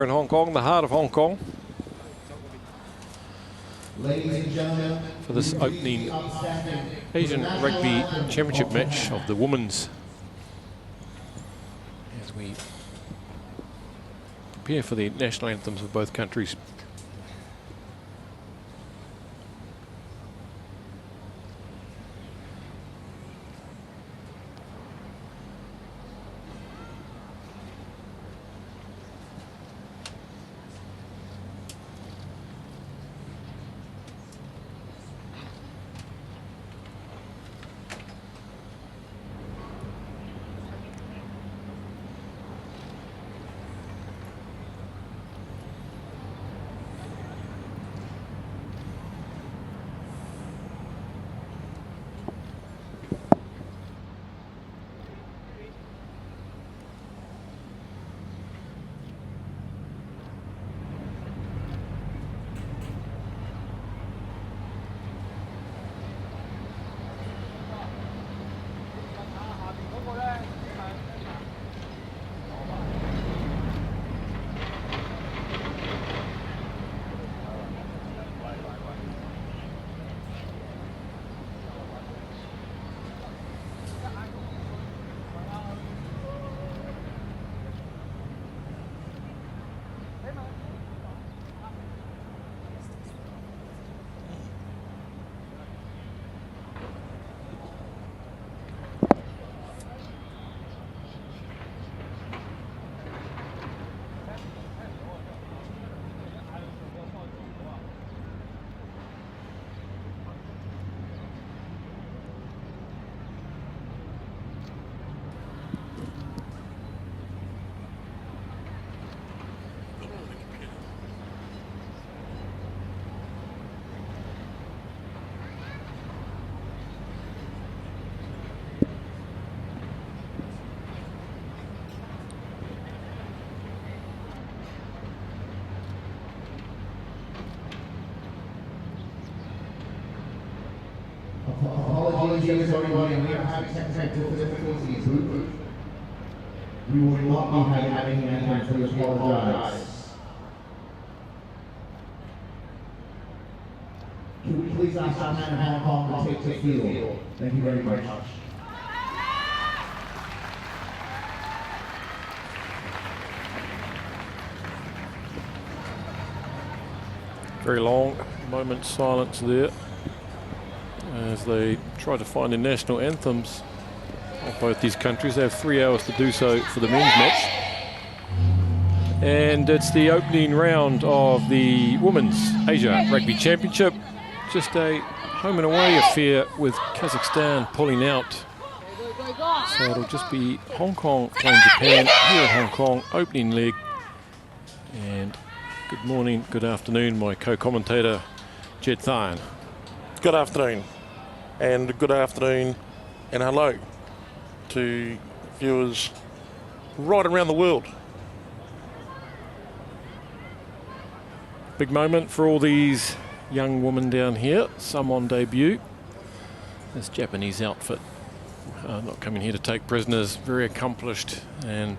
In Hong Kong, the heart of Hong Kong, Ladies and gentlemen, for this opening Asian Rugby Championship match of the women's, as we prepare for the national anthems of both countries. Apologies everybody, we are having technical difficulties. We will not be having an answer, please apologize. Can we please ask our man in Hong Kong to take the field? Thank you very much. Very long moment's silence there as they try to find the national anthems of both these countries. They have 3 hours to do so for the men's match. And it's the opening round of the Women's Asia Rugby Championship. Just a home and away affair with Kazakhstan pulling out. So it'll just be Hong Kong playing Japan here in Hong Kong, opening leg. And good morning, good afternoon, my co-commentator, Jed Thine. Good afternoon, and good afternoon and hello to viewers right around the world. Big moment for all these young women down here, some on debut. This Japanese outfit, not coming here to take prisoners, very accomplished, and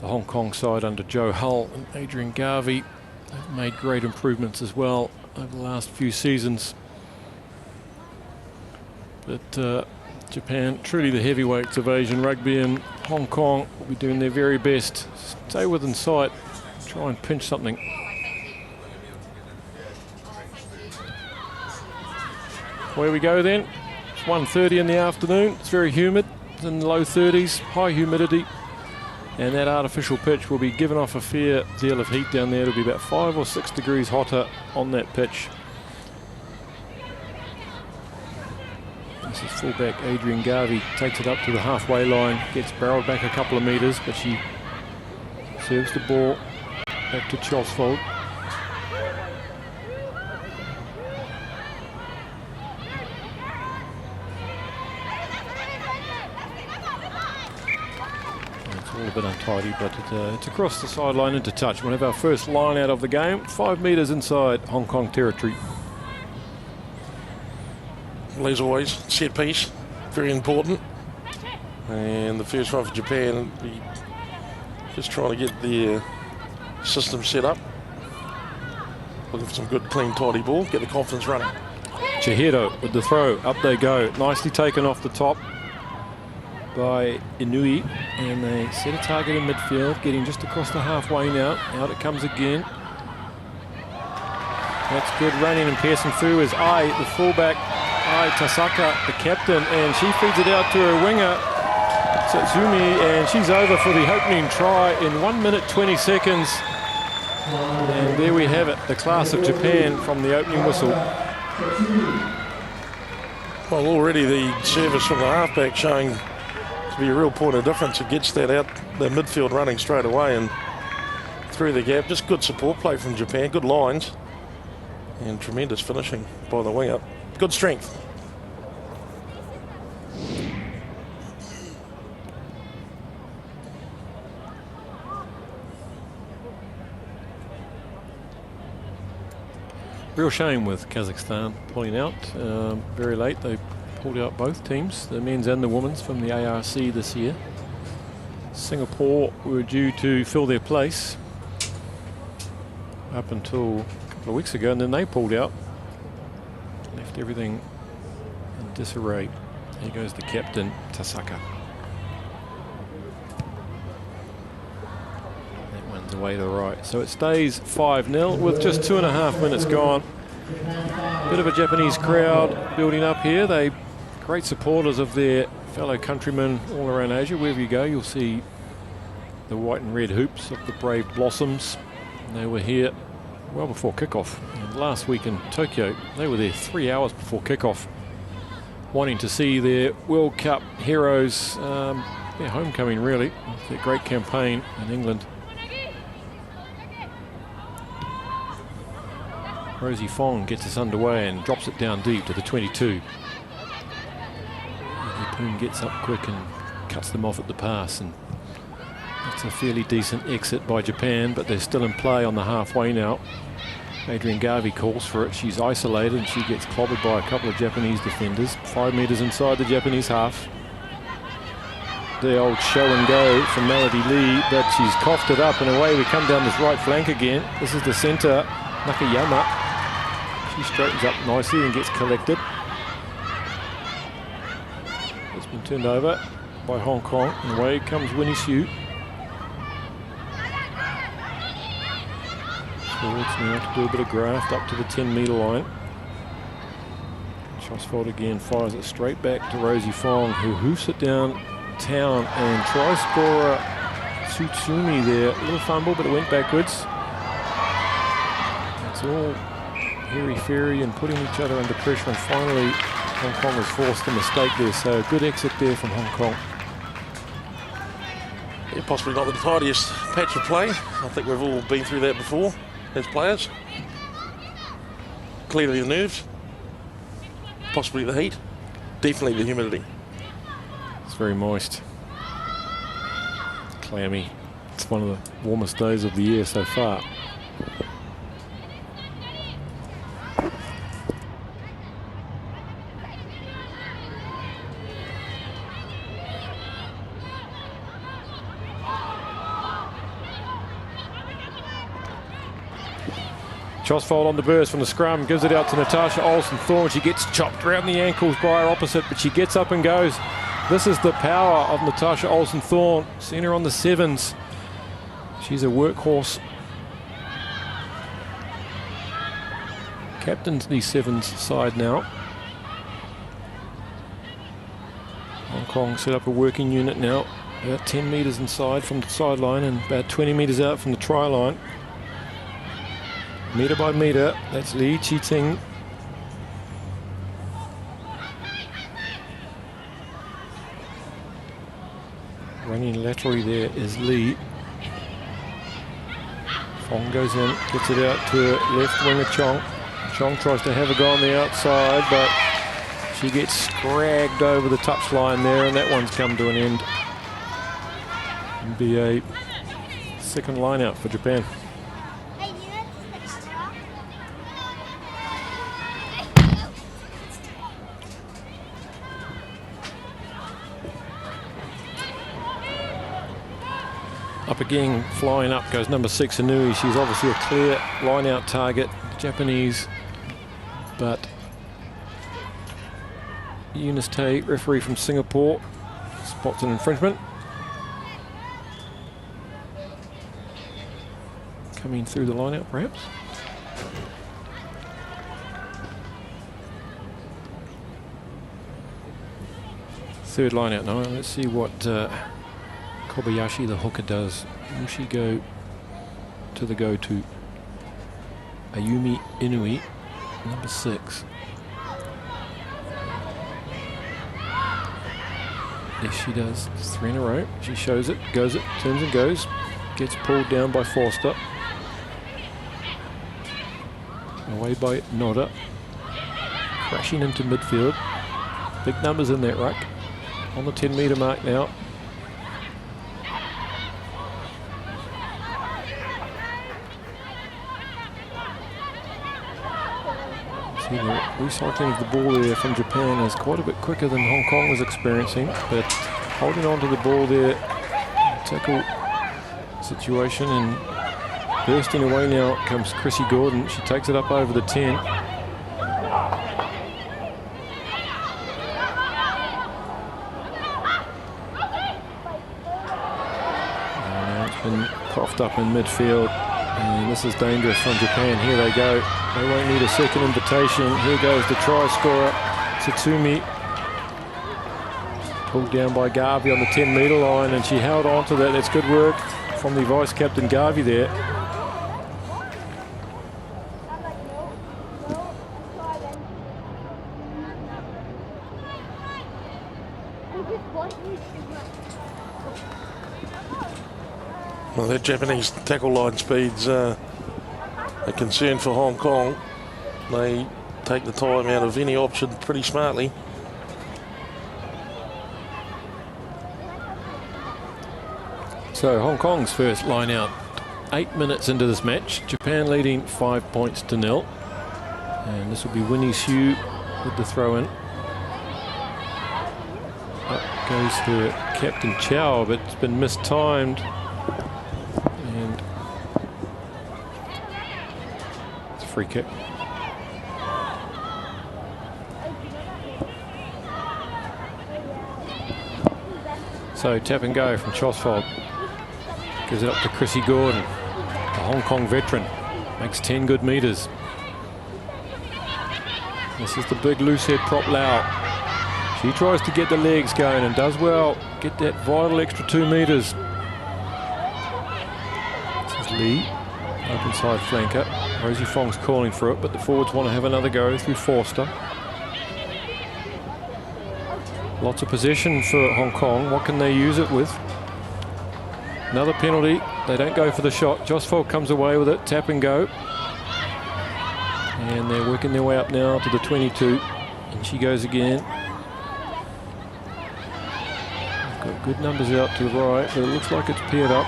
the Hong Kong side under Joe Hull and Adrian Garvey have made great improvements as well over the last few seasons. But Japan, truly the heavyweights of Asian rugby, and Hong Kong will be doing their very best. Stay within sight, try and pinch something. Where we go then, it's 1:30 in the afternoon, it's very humid, it's in the low 30s, high humidity, and that artificial pitch will be giving off a fair deal of heat down there. It'll be about 5 or 6 degrees hotter on that pitch. This is fullback Adrian Garvey, takes it up to the halfway line, gets barreled back a couple of metres, but she serves the ball back to Chosfold. It's all a bit untidy, but it's across the sideline into touch. We'll have our first line out of the game, 5 metres inside Hong Kong territory. As always, set piece, very important. And the first one for Japan, just trying to get their system set up. Looking for some good, clean, tidy ball. Get the confidence running. Chihiro with the throw. Up they go. Nicely taken off the top by Inui. And they set a target in midfield, getting just across the halfway now. Out it comes again. That's good running and piercing through is Ai, the fullback. Ai Tasaka, the captain, and she feeds it out to her winger, Satsumi, and she's over for the opening try in 1 minute 20 seconds. And there we have it, the class of Japan from the opening whistle. Well, already the service from the halfback showing to be a real point of difference. It gets that out, the midfield running straight away and through the gap. Just good support play from Japan, good lines, and tremendous finishing by the winger. Good strength. Real shame with Kazakhstan pulling out very late. They pulled out both teams, the men's and the women's, from the ARC this year. Singapore were due to fill their place up until a couple of weeks ago, and then they pulled out. Left everything in disarray. Here goes the captain, Tasaka. Away to the right. So it stays 5-0 with just 2.5 minutes gone. Bit of a Japanese crowd building up here. They great supporters of their fellow countrymen all around Asia. Wherever you go, you'll see the white and red hoops of the Brave Blossoms. And they were here well before kickoff. And last week in Tokyo, they were there 3 hours before kickoff, wanting to see their World Cup heroes, their homecoming really, their great campaign in England. Rosie Fong gets us underway and drops it down deep to the 22. Poon gets up quick and cuts them off at the pass, and that's a fairly decent exit by Japan, but they're still in play on the halfway now. Adrian Garvey calls for it. She's isolated and she gets clobbered by a couple of Japanese defenders. 5 metres inside the Japanese half. The old show and go from Melody Lee, but she's coughed it up and away we come down this right flank again. This is the centre, Nakayama. She straightens up nicely and gets collected. It's been turned over by Hong Kong, and away comes Winnie Hsu. Forwards now to do a bit of graft up to the 10-metre line. Chosfold again fires it straight back to Rosie Fong, who hoofs it down town, and try scorer Tsutsumi there. A little fumble, but it went backwards. It's all hairy-fairy and putting each other under pressure, and finally Hong Kong has forced a mistake there, so a good exit there from Hong Kong. Yeah, possibly not the tidiest patch of play. I think we've all been through that before as players. Clearly the nerves, possibly the heat, definitely the humidity. It's very moist, clammy. It's one of the warmest days of the year so far. Chosfold on the burst from the scrum, gives it out to Natasha Olsen-Thorne. She gets chopped around the ankles by her opposite, but she gets up and goes. This is the power of Natasha Olsen-Thorne. Seen her on the sevens. She's a workhorse. Captains the sevens side now. Hong Kong set up a working unit now, about 10 metres inside from the sideline and about 20 metres out from the try line. Metre by metre, that's Lee Chi-Ting. Running laterally there is Lee. Fong goes in, gets it out to left winger Chong. Chong tries to have a go on the outside, but she gets scragged over the touchline there, and that one's come to an end. It'll be a second line out for Japan. Up again, flying up goes number 6, Inui. She's obviously a clear line-out target, Japanese. But Eunice Tay, referee from Singapore, spots an infringement. Coming through the line-out, perhaps. Third line-out now. Let's see what Kobayashi, the hooker, does. Will she go to the go-to? Ayumi Inui, number 6. Yes, she does. It's 3 in a row. She shows it, goes it, turns and goes. Gets pulled down by Forster. Away by Noda. Crashing into midfield. Big numbers in that ruck. On the 10-metre mark now. See, the recycling of the ball there from Japan is quite a bit quicker than Hong Kong was experiencing, but holding on to the ball there, tackle situation, and bursting away now comes Chrissy Gordon. She takes it up over the 10. Been coughed up in midfield, and this is dangerous from Japan. Here they go. They won't need a second invitation. Here goes the try scorer, Satsumi. Pulled down by Garvey on the 10-metre line, and she held on to that. That's good work from the vice-captain Garvey there. Well, that Japanese tackle line speed's a concern for Hong Kong. They take the time out of any option pretty smartly. So Hong Kong's first line out. 8 minutes into this match. Japan leading 5 points to 0. And this will be Winnie Hsu with the throw in. Up goes her Captain Chow, but it's been mistimed. And it's a free kick. So tap and go from Chosfold. Gives it up to Chrissy Gordon, the Hong Kong veteran. Makes 10 good metres. This is the big loose head prop Lau. She tries to get the legs going and does well. Get that vital extra 2 metres. This is Lee, open side flanker. Rosie Fong's calling for it, but the forwards want to have another go through Forster. Lots of possession for Hong Kong. What can they use it with? Another penalty. They don't go for the shot. Josfold comes away with it. Tap and go. And they're working their way up now to the 22. And she goes again. They've got good numbers out to the right, but it looks like it's paired up.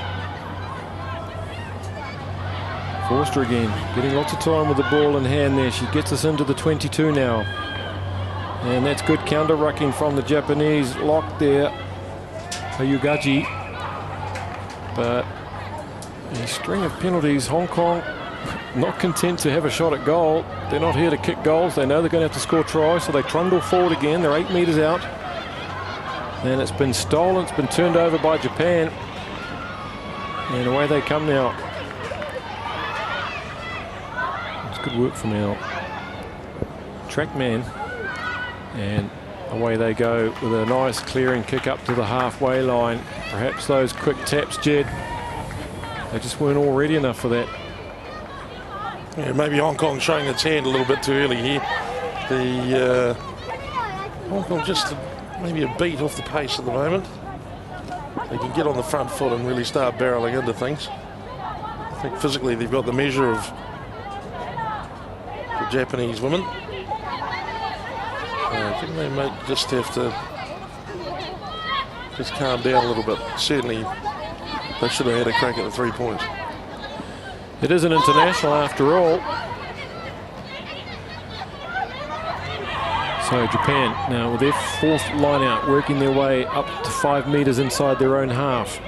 Forster again, getting lots of time with the ball in hand there. She gets us into the 22 now. And that's good counter-rucking from the Japanese. Lock there. Hayugaji. But a string of penalties. Hong Kong not content to have a shot at goal. They're not here to kick goals. They know they're going to have to score tries, so they trundle forward again. They're 8 metres out. And it's been stolen. It's been turned over by Japan. And away they come now. It's good work from our track man. And away they go with a nice clearing kick up to the halfway line. Perhaps those quick taps, Jed, they just weren't all ready enough for that. Yeah, maybe Hong Kong showing its hand a little bit too early here. The Hong Kong just maybe a beat off the pace at the moment. They can get on the front foot and really start barreling into things. I think physically they've got the measure of the Japanese women. I think they might just have to just calm down a little bit. Certainly they should have had a crack at the 3 points. It is an international after all. So Japan now with their fourth line out, working their way up to 5 metres inside their own half.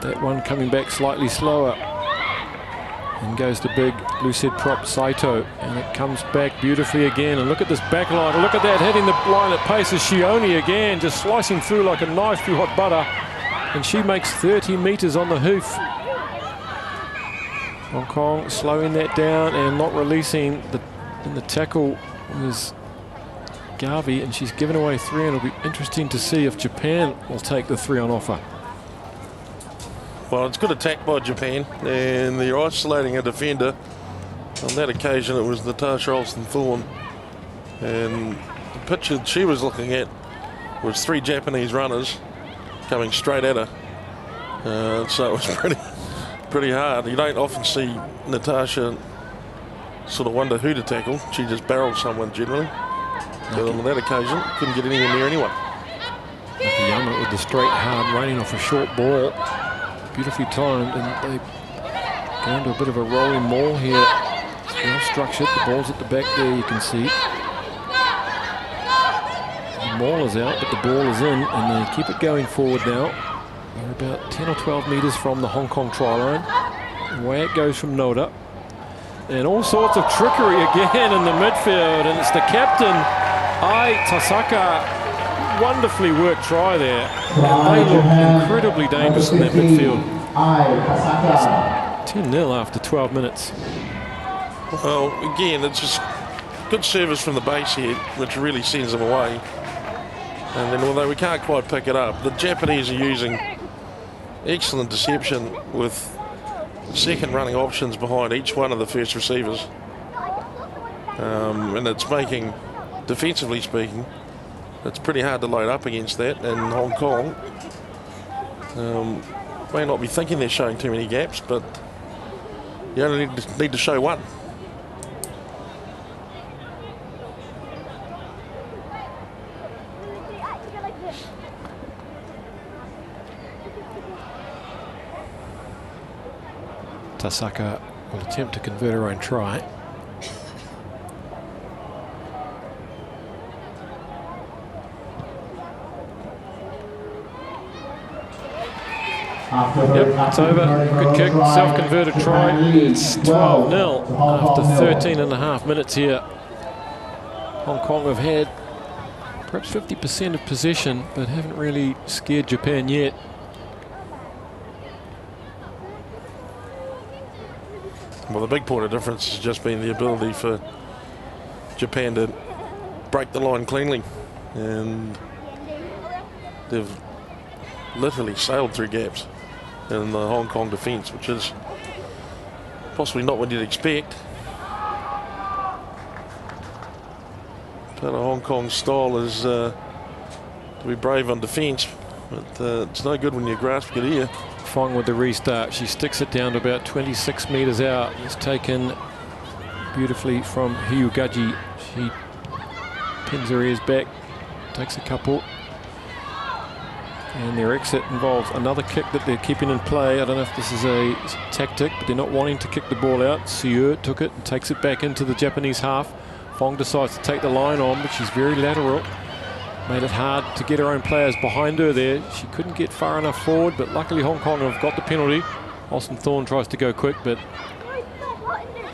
That one coming back slightly slower. And goes the big loose-head prop Saito, and it comes back beautifully again. And look at this back line. Look at that, hitting the line at pace is Shioni again, just slicing through like a knife through hot butter. And she makes 30 metres on the hoof. Hong Kong slowing that down and not releasing. In the tackle was Garvey, and she's given away 3, and it'll be interesting to see if Japan will take the 3 on offer. Well, it's good attack by Japan, and they're isolating a defender. On that occasion, it was Natasha Olsen-Thorn. And the picture she was looking at was 3 Japanese runners coming straight at her. So it was pretty hard. You don't often see Natasha sort of wonder who to tackle. She just barrels someone generally. But on that occasion, couldn't get anywhere near anyone. Nakayama with the straight hard running off a short ball. Beautifully timed, and they go into a bit of a rolling maul here. It's well structured. The ball's at the back there, you can see. The maul is out, but the ball is in, and they keep it going forward now. They're about 10 or 12 metres from the Hong Kong try line. Away it goes from Noda. And all sorts of trickery again in the midfield, and it's the captain, Ai Tasaka. Wonderfully worked try there. And they look incredibly dangerous in that midfield. 10-0 after 12 minutes. Well, again, it's just good service from the base here, which really sends them away. And then, although we can't quite pick it up, the Japanese are using excellent deception with second running options behind each one of the first receivers. And it's making, defensively speaking, it's pretty hard to load up against that, and Hong Kong may not be thinking they're showing too many gaps, but you only need to show one. Tasaka will attempt to convert her own try. Yep, it's over. Good kick, self-converted try. It's 12-0 after 13 and a half minutes here. Hong Kong have had perhaps 50% of possession, but haven't really scared Japan yet. Well, the big point of difference has just been the ability for Japan to break the line cleanly, and they've literally sailed through gaps in the Hong Kong defence, which is possibly not what you'd expect. But a Hong Kong style is to be brave on defence, but it's no good when you grasp it here. Fong with the restart. She sticks it down to about 26 metres out. It's taken beautifully from Hyugaji. She pins her ears back, takes a couple. And their exit involves another kick that they're keeping in play. I don't know if this is a tactic, but they're not wanting to kick the ball out. Siu took it and takes it back into the Japanese half. Fong decides to take the line on, but she's very lateral. Made it hard to get her own players behind her there. She couldn't get far enough forward, but luckily Hong Kong have got the penalty. Olsen-Thorn tries to go quick, but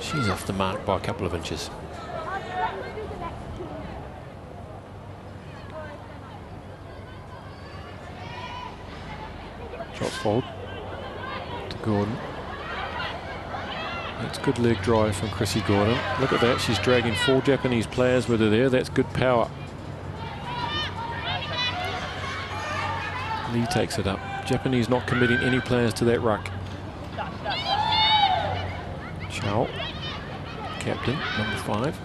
she's off the mark by a couple of inches. Shots forward to Gordon. That's good leg drive from Chrissy Gordon. Look at that, she's dragging 4 Japanese players with her there. That's good power. Lee takes it up. Japanese not committing any players to that ruck. Chow, captain, number 5.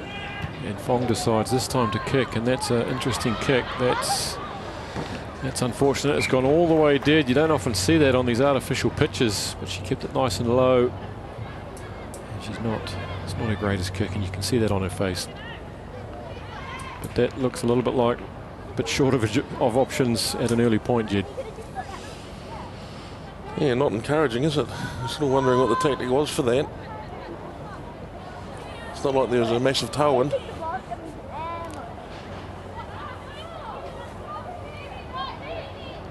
And Fong decides this time to kick, and that's an interesting kick. That's unfortunate. It's gone all the way dead. You don't often see that on these artificial pitches, but she kept it nice and low. And it's not her greatest kick, and you can see that on her face. But that looks a little bit like a bit short of options at an early point, Jed. Yeah, not encouraging, is it? I'm still wondering what the tactic was for that. It's not like there was a massive tailwind.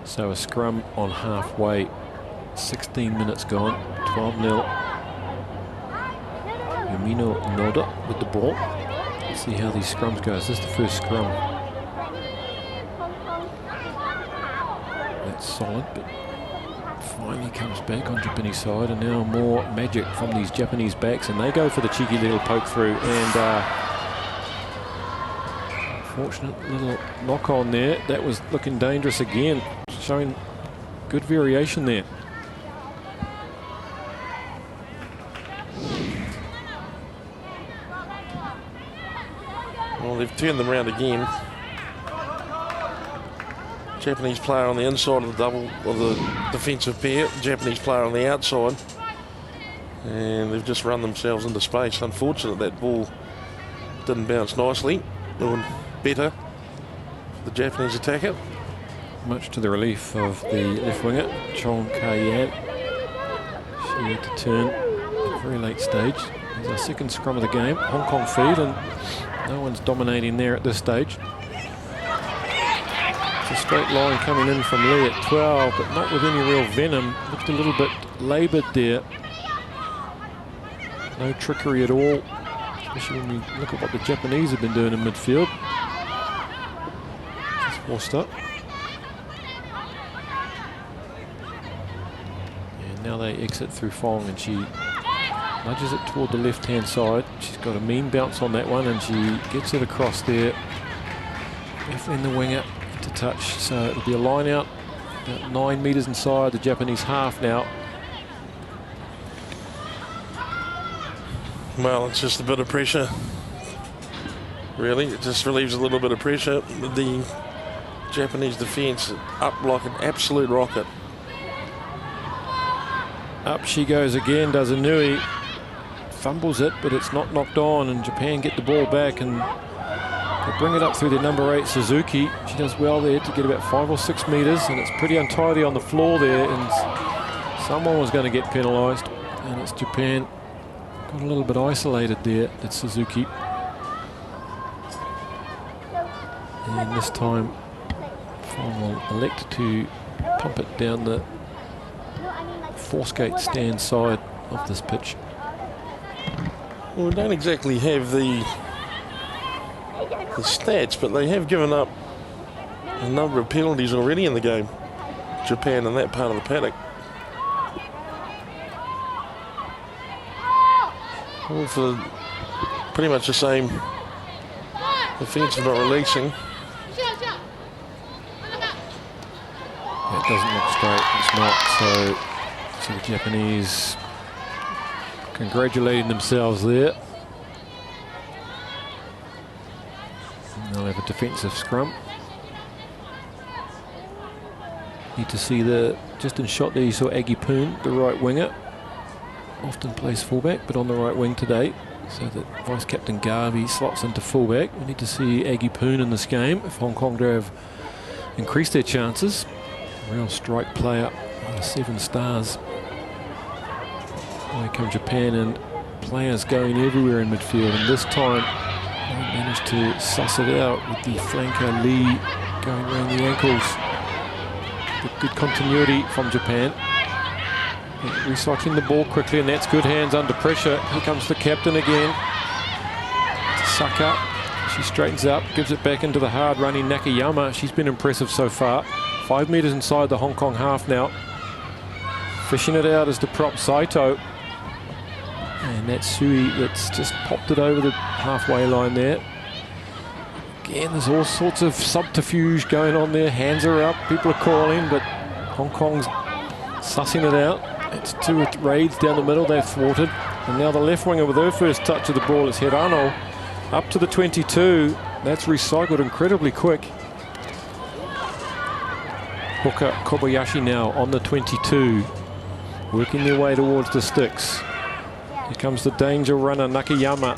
So a scrum on halfway 16 minutes gone, 12-0. Yamino Noda with the ball. Let's see how these scrums go. Is this the first scrum? That's solid, but finally comes back on Japanese side, and now more magic from these Japanese backs, and they go for the cheeky little poke through, and fortunate little knock on there. That was looking dangerous again, showing good variation there. Well, they've turned them around again. Japanese player on the inside of the double, of the defensive pair, Japanese player on the outside, and they've just run themselves into space. Unfortunate that ball didn't bounce nicely. Doing better, the Japanese attacker. Much to the relief of the left winger, Chong Kai-Yan. She had to turn at a very late stage. It's our second scrum of the game. Hong Kong feed, and no one's dominating there at this stage. It's a straight line coming in from Lee at 12, but not with any real venom. Looked a little bit laboured there. No trickery at all, especially when you look at what the Japanese have been doing in midfield. Just forced up. And now they exit through Fong, and she nudges it toward the left-hand side. She's got a mean bounce on that one, and she gets it across there. Definitely in the winger to touch. So it'll be a line out about 9 metres inside the Japanese half now. Well, it's just a bit of pressure. Really, it just relieves a little bit of pressure. The Japanese defence up like an absolute rocket. Up she goes again, does Inui. Fumbles it, but it's not knocked on, and Japan get the ball back, and they bring it up through their number 8, Suzuki. She does well there to get about 5 or 6 metres, and it's pretty untidy on the floor there, and someone was going to get penalised, and it's Japan. Got a little bit isolated there, that's Suzuki. And this time, Fong will elect to pump it down the force gate stand side of this pitch. Well, we don't exactly have the stats, but they have given up a number of penalties already in the game, Japan, in that part of the paddock. All for pretty much the same defence of not releasing. That doesn't look straight, it's not, so the Japanese congratulating themselves there. And they'll have a defensive scrum. Need to see just in shot there you saw Aggie Poon, the right winger. Often plays fullback, but on the right wing today, so that Vice Captain Garvey slots into fullback. We need to see Aggie Poon in this game if Hong Kong have increased their chances. A real strike player, 7 stars. Here come Japan, and players going everywhere in midfield, and this time they managed to suss it out with the flanker Lee going around the ankles. But good continuity from Japan. Recycling the ball quickly, and that's good hands under pressure. Here comes the captain again. Saka, she straightens up, gives it back into the hard running Nakayama. She's been impressive so far. 5 metres inside the Hong Kong half now. Fishing it out is the prop Saito. And that's Sui that's just popped it over the halfway line there. Again, there's all sorts of subterfuge going on there. Hands are up, people are calling, but Hong Kong's sussing it out. It's 2 raids down the middle, they're thwarted. And now the left winger with her first touch of the ball is Hirano. Up to the 22. That's recycled incredibly quick. Hooker Kobayashi now on the 22. Working their way towards the sticks. Here comes the danger runner, Nakayama.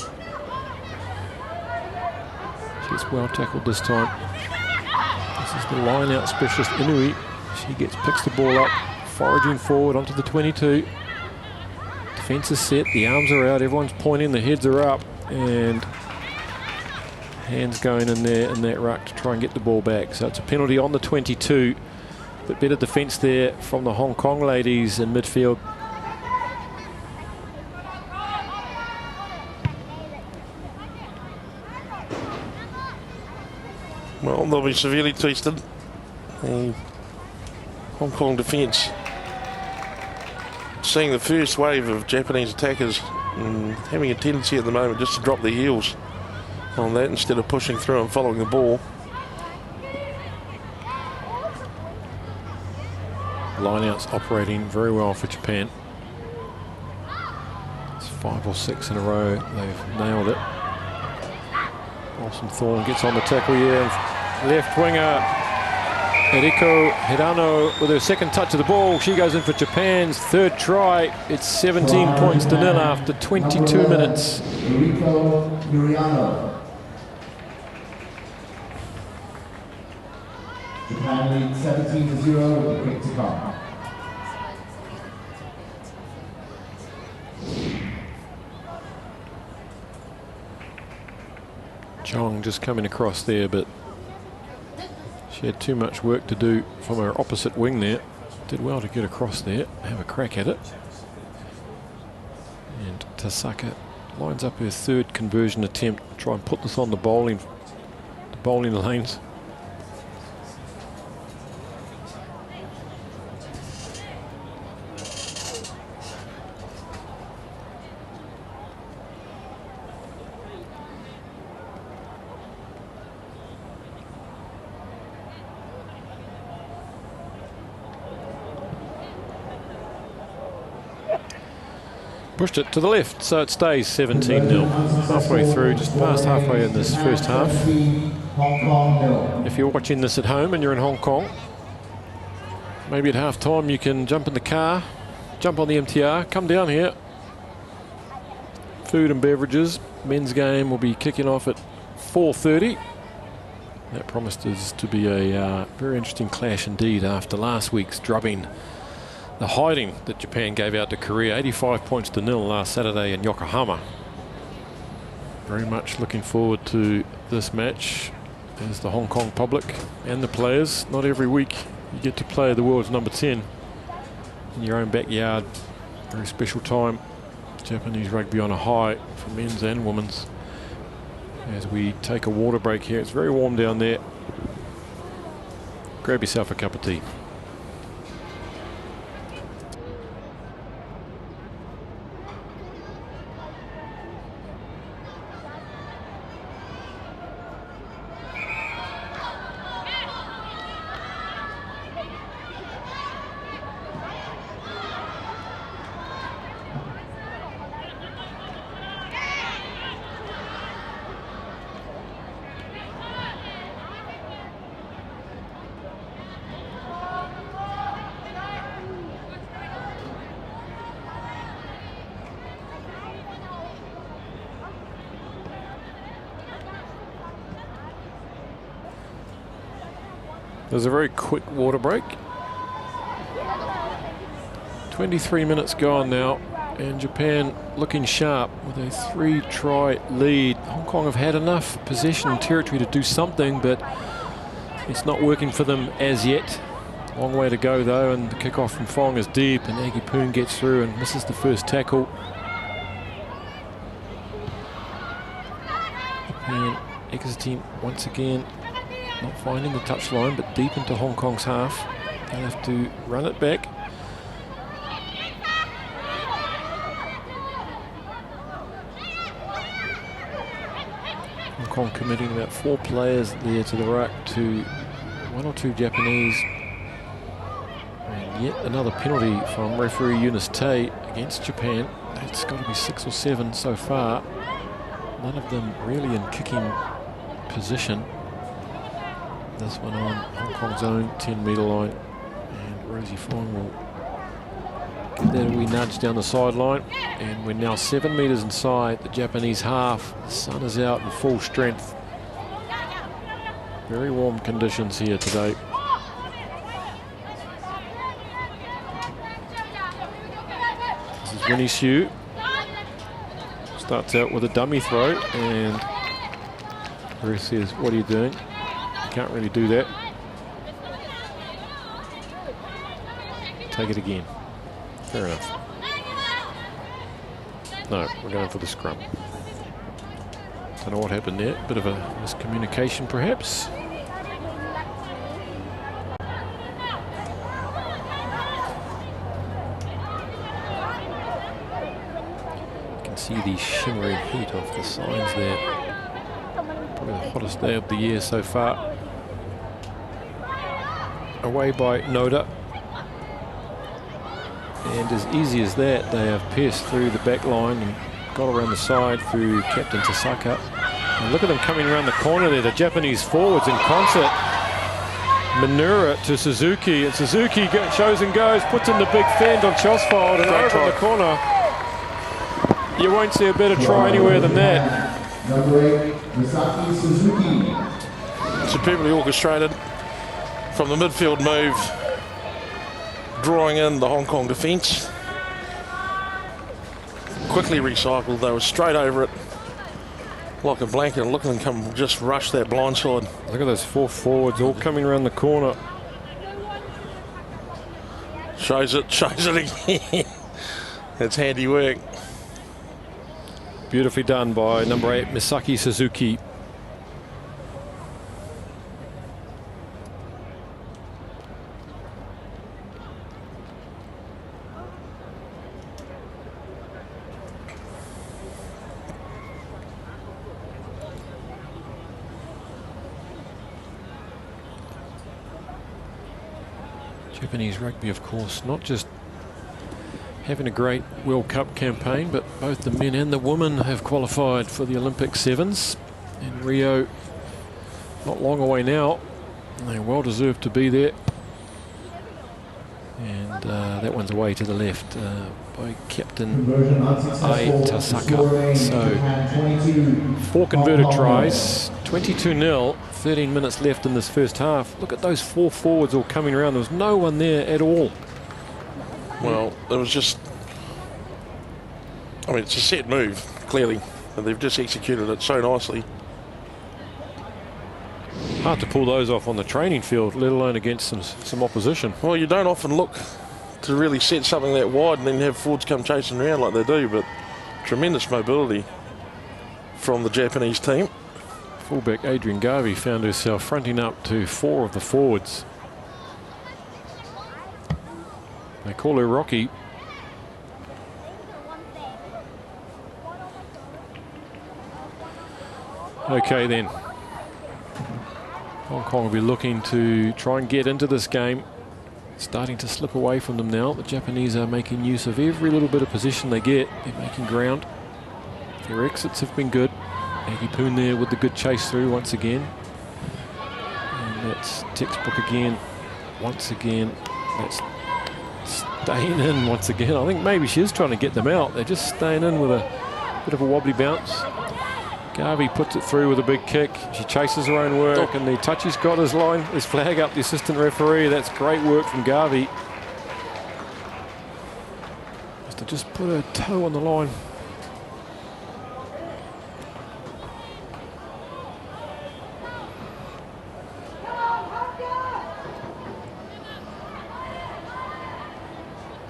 She's well tackled this time. This is the line-out specialist, Inui. She picks the ball up, foraging forward onto the 22. Defence is set, the arms are out, everyone's pointing, the heads are up, and hands going in there in that ruck to try and get the ball back. So it's a penalty on the 22. But better defence there from the Hong Kong ladies in midfield. Well, they'll be severely tested. The Hong Kong defence seeing the first wave of Japanese attackers and having a tendency at the moment just to drop their heels on that instead of pushing through and following the ball. Lineouts operating very well for Japan. It's 5 or 6 in a row. They've nailed it. Awesome Thorn gets on the tackle here. Left winger Eriko Hirano with her second touch of the ball. She goes in for Japan's third try. It's 17 points to nil after 22 minutes. Eriko Hirano. Japan leads 17-0 with a quick to come. Chong just coming across there, but she had too much work to do from her opposite wing there. Did well to get across there, have a crack at it. And Tasaka lines up her third conversion attempt, try and put this on the bowling lanes. Pushed it to the left, so it stays 17-0. Halfway through, just past halfway in this first half. If you're watching this at home and you're in Hong Kong, maybe at half time you can jump in the car, jump on the MTR, come down here. Food and beverages. Men's game will be kicking off at 4:30. That promises to be a very interesting clash indeed after last week's drubbing. The hiding that Japan gave out to Korea, 85 points to nil last Saturday in Yokohama. Very much looking forward to this match as the Hong Kong public and the players. Not every week you get to play the world's number 10 in your own backyard. Very special time. Japanese rugby on a high for men's and women's. As we take a water break here, it's very warm down there. Grab yourself a cup of tea. There's a very quick water break. 23 minutes gone now, and Japan looking sharp with a 3-try lead. Hong Kong have had enough possession and territory to do something, but it's not working for them as yet. Long way to go though, and the kickoff from Fong is deep, and Aggie Poon gets through and misses the first tackle. And exiting once again. Not finding the touchline, but deep into Hong Kong's half. They'll have to run it back. Hong Kong committing about 4 players there to the ruck to 1 or 2 Japanese. And yet another penalty from referee Eunice Tay against Japan. It's got to be 6 or 7 so far. None of them really in kicking position. This one on Hong Kong's own 10-metre line, and Rosie Fong will give that a wee nudge down the sideline, and we're now 7 metres inside the Japanese half. The sun is out in full strength. Very warm conditions here today. This is Winnie Hsu. Starts out with a dummy throw, and Bruce says, "What are you doing? Can't really do that." take it again. Fair enough. No, we're going for the scrum. Don't know what happened there. Bit of a miscommunication, perhaps. You can see the shimmering heat of the signs there. Probably the hottest day of the year so far. Away by Noda. And as easy as that, they have pierced through the back line and got around the side through Captain Tasaka. And look at them coming around the corner there, the Japanese forwards in concert. Minura to Suzuki, and Suzuki shows and goes, puts in the big fend on Chosfold, and over in the corner. You won't see a better try anywhere than that. Number 8, Misaki Suzuki. Superbly orchestrated from the midfield move, drawing in the Hong Kong defence. Quickly recycled, they were straight over it like a blanket, and look at them come just rush that blind side. Look at those 4 forwards all coming around the corner. Shows it again. It's handy work. Beautifully done by number 8, Misaki Suzuki. Japanese rugby, of course, not just having a great World Cup campaign, but both the men and the women have qualified for the Olympic Sevens in Rio. Not long away now. They're well deserved to be there. And that one's away to the left by Captain Ai Tasaka. So 4 converted tries, 22-0. 13 minutes left in this first half. Look at those 4 forwards all coming around. There was no one there at all. Well, it was just, I mean, it's a set move, clearly, and they've just executed it so nicely. Hard to pull those off on the training field, let alone against some opposition. Well, you don't often look to really set something that wide and then have forwards come chasing around like they do, but tremendous mobility from the Japanese team. Fullback Adrian Garvey found herself fronting up to 4 of the forwards. They call her Rocky. Okay then. Hong Kong will be looking to try and get into this game. Starting to slip away from them now. The Japanese are making use of every little bit of position they get. They're making ground. Their exits have been good. Aggie Poon there with the good chase through once again. And that's textbook again. Once again, that's staying in once again. I think maybe she is trying to get them out. They're just staying in with a bit of a wobbly bounce. Garvey puts it through with a big kick. She chases her own work, and the touchy's got his line, his flag up, the assistant referee. That's great work from Garvey. Just to just put her toe on the line.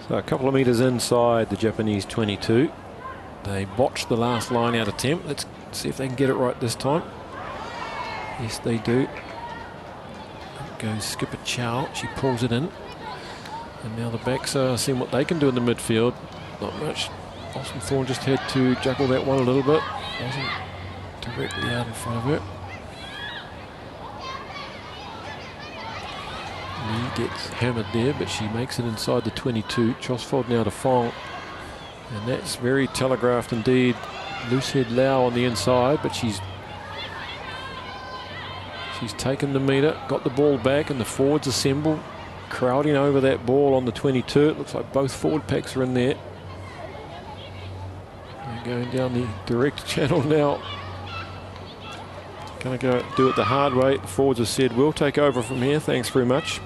So a couple of metres inside the Japanese 22. They botched the last line out attempt. Let's see if they can get it right this time. Yes, they do. Up goes Skipper Chow. She pulls it in. And now the backs are seeing what they can do in the midfield. Not much. Austin Thorne just had to juggle that one a little bit. Wasn't directly out in front of her. Lee gets hammered there, but she makes it inside the 22. Chosfold now to Fong. And that's very telegraphed indeed. Loosehead Lau on the inside, but she's taken the metre, got the ball back, and the forwards assemble, crowding over that ball on the 22. It looks like both forward packs are in there. They're going down the direct channel now. Going to go do it the hard way. The forwards have said, we'll take over from here, thanks very much.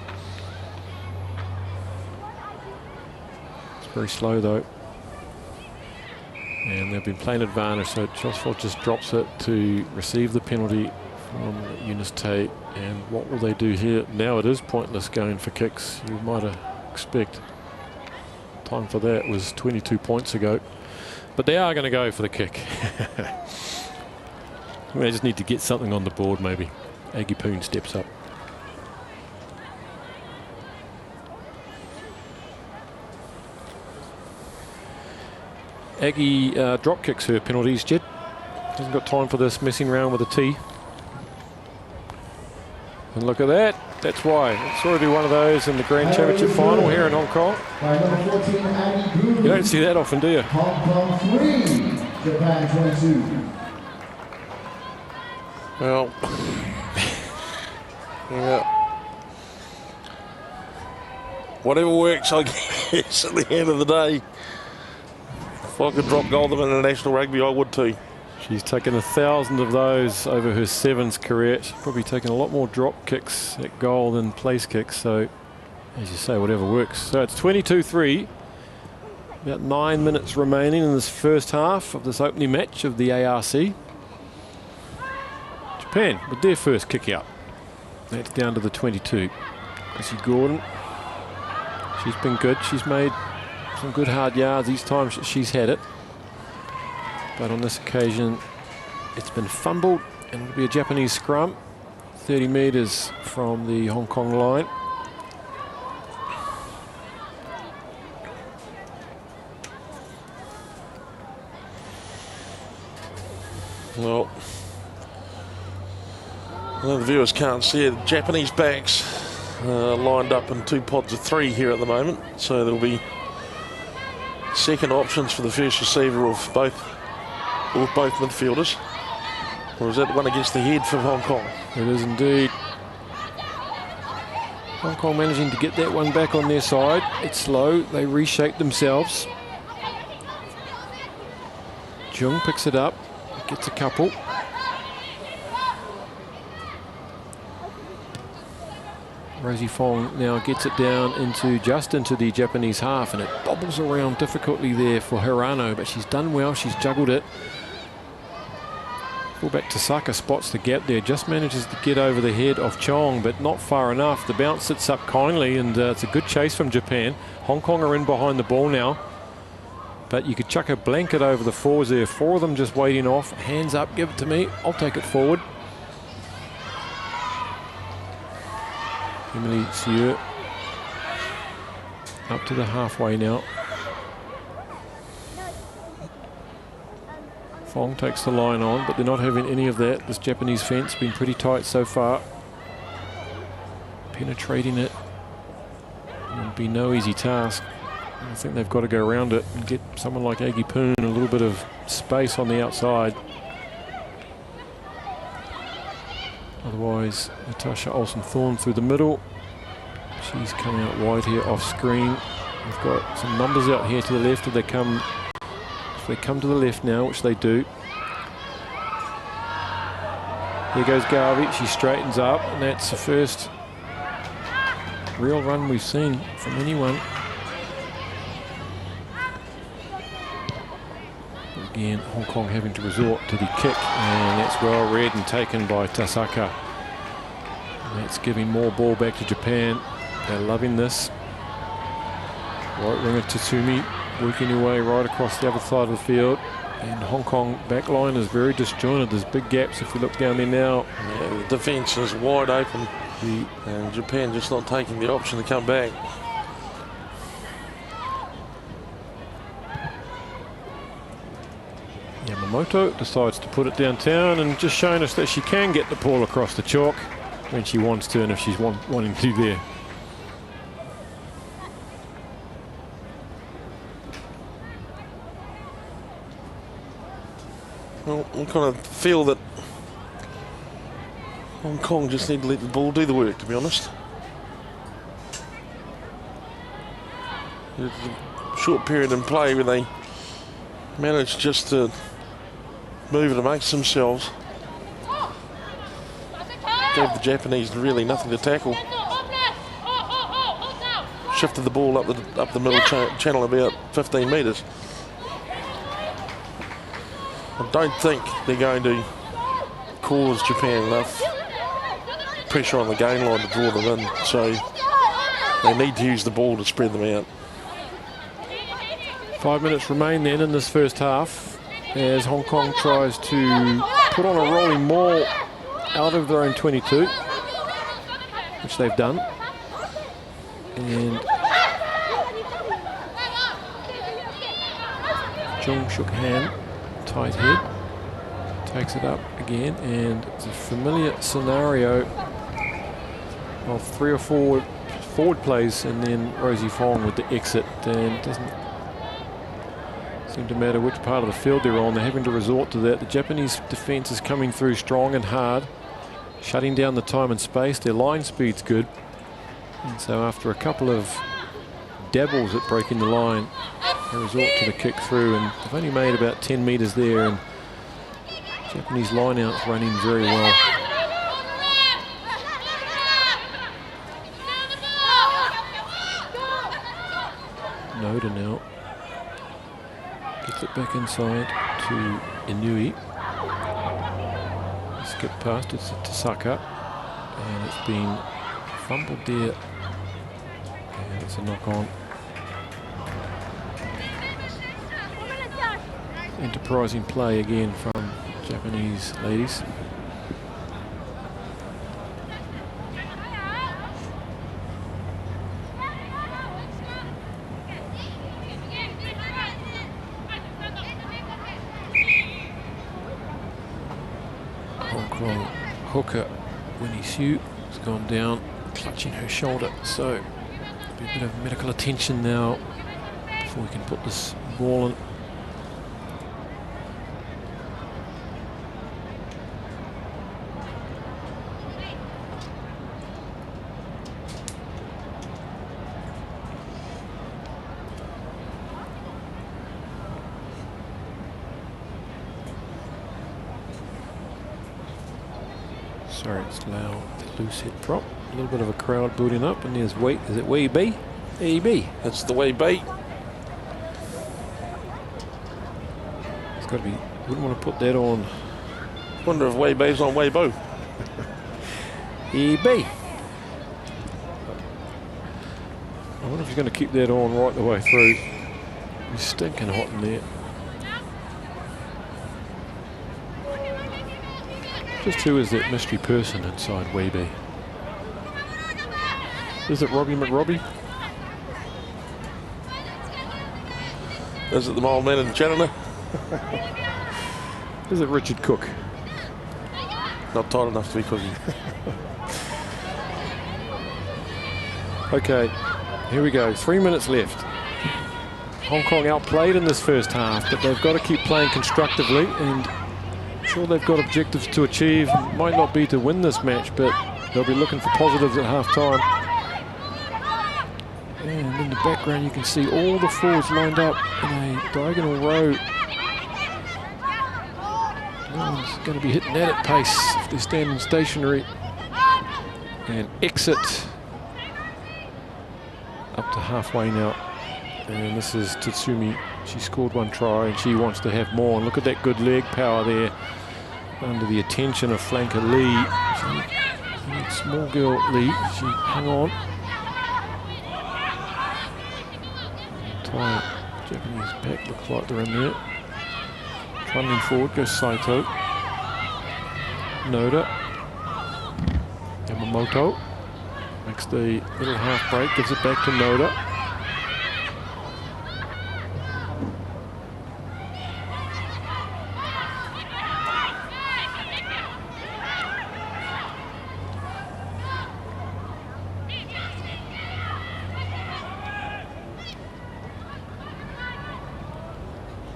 It's very slow though. And they've been playing advantage, so Chosfold just drops it to receive the penalty from Eunice Tate. And what will they do here? Now it is pointless going for kicks, you might expect. Time for that was 22 points ago. But they are going to go for the kick. They just need to get something on the board, maybe. Aggie Poon steps up. Aggie drop kicks her penalties, Jed. Hasn't got time for this messing around with a tee. And look at that. That's why. It's already one of those in the Grand Championship final here in Hong Kong. You don't see that often, do you? Hong Kong 3, Japan 22. Well, yeah. Whatever works, I guess, at the end of the day. If I could drop gold of international rugby, I would too. She's taken 1,000 of those over her sevens career. She's probably taken a lot more drop kicks at goal than place kicks. So, as you say, whatever works. So it's 22-3. About 9 minutes remaining in this first half of this opening match of the ARC. Japan with their first kick out. That's down to the 22. Missy Gordon. She's been good. She's made some good hard yards each time she's had it. But on this occasion, it's been fumbled, and it'll be a Japanese scrum, 30 metres from the Hong Kong line. Well, the viewers can't see it. Japanese backs lined up in 2 pods of 3 here at the moment, so there'll be second options for the first receiver of both midfielders. Or is that one against the head for Hong Kong? It is indeed. Hong Kong managing to get that one back on their side. It's slow. They reshape themselves. Jung picks it up. Gets a couple. Rosie Fong now gets it down just into the Japanese half, and it bobbles around difficultly there for Hirano, but she's done well. She's juggled it. Fullback Tasaka spots the gap there, just manages to get over the head of Chong, but not far enough. The bounce sits up kindly, and it's a good chase from Japan. Hong Kong are in behind the ball now, but you could chuck a blanket over the fours there. 4 of them just waiting off. Hands up, give it to me. I'll take it forward. Emily Sieur up to the halfway now. Fong takes the line on, but they're not having any of that. This Japanese fence been pretty tight so far. Penetrating it will be no easy task. I think they've got to go around it and get someone like Aggie Poon a little bit of space on the outside. Otherwise, Natasha Olsen-Thorne through the middle. She's coming out wide here off screen. We've got some numbers out here to the left. If they come to the left now, which they do. Here goes Garvey. She straightens up, and that's the first real run we've seen from anyone. Again, Hong Kong having to resort to the kick, and that's well read and taken by Tasaka. And that's giving more ball back to Japan. They're loving this. Right winger Tatsumi working your way right across the other side of the field. And Hong Kong back line is very disjointed. There's big gaps if you look down there now. Yeah, the defence is wide open. And Japan just not taking the option to come back. Yamamoto decides to put it downtown and just showing us that she can get the ball across the chalk when she wants to, and if she's wanting to there. Well, I kind of feel that Hong Kong just need to let the ball do the work, to be honest. There's a short period in play where they managed just to move it amongst themselves. Gave the Japanese really nothing to tackle. Shifted the ball up the middle channel about 15 metres. I don't think they're going to cause Japan enough pressure on the gain line to draw them in, so they need to use the ball to spread them out. 5 minutes remain then in this first half as Hong Kong tries to put on a rolling maul out of their own 22, which they've done. And Jung shook hand, tight head, takes it up again, and it's a familiar scenario of 3 or 4 forward plays and then Rosie Fong with the exit, and it doesn't seem to matter which part of the field they're on. They're having to resort to that. The Japanese defence is coming through strong and hard, shutting down the time and space. Their line speed's good, and so after a couple of dabbles at breaking the line, they resort to the kick through, and they've only made about 10 metres there, and Japanese line-out's running very well. Noda now gets it back inside to Inui. Skip past it to Tasaka, and it's been fumbled there, and it's a knock-on. Enterprising play again from Japanese ladies. Hong Kong hooker Winnie Xu has gone down, clutching her shoulder, so a bit of medical attention now before we can put this ball in. Sorry, it's loud. The loose hit prop. A little bit of a crowd building up, and there's Wei. Is it Wei B? EB. That's the Wei B. It's got to be. Wouldn't want to put that on. Wonder if Wei B's on Weibo. EB. I wonder if he's going to keep that on right the way through. He's stinking hot in there. Just who is that mystery person inside Weibo? Is it Robbie McRobbie? Is it the mild man in the janitor? Is it Richard Cook? Not tight enough to be cooking. Okay, here we go. 3 minutes left. Hong Kong outplayed in this first half, but they've got to keep playing constructively, and sure they've got objectives to achieve. Might not be to win this match, but they'll be looking for positives at half-time. And in the background you can see all the forwards lined up in a diagonal row. No one's going to be hitting that at pace if they're standing stationary. And exit up to halfway now. And this is Tatsumi. She scored 1 try and she wants to have more. And look at that good leg power there under the attention of flanker Lee. Small girl Lee, she hung on. Entire Japanese pack looks like they're in there. Trundling forward goes Saito. Noda. Yamamoto makes the little half break, gives it back to Noda.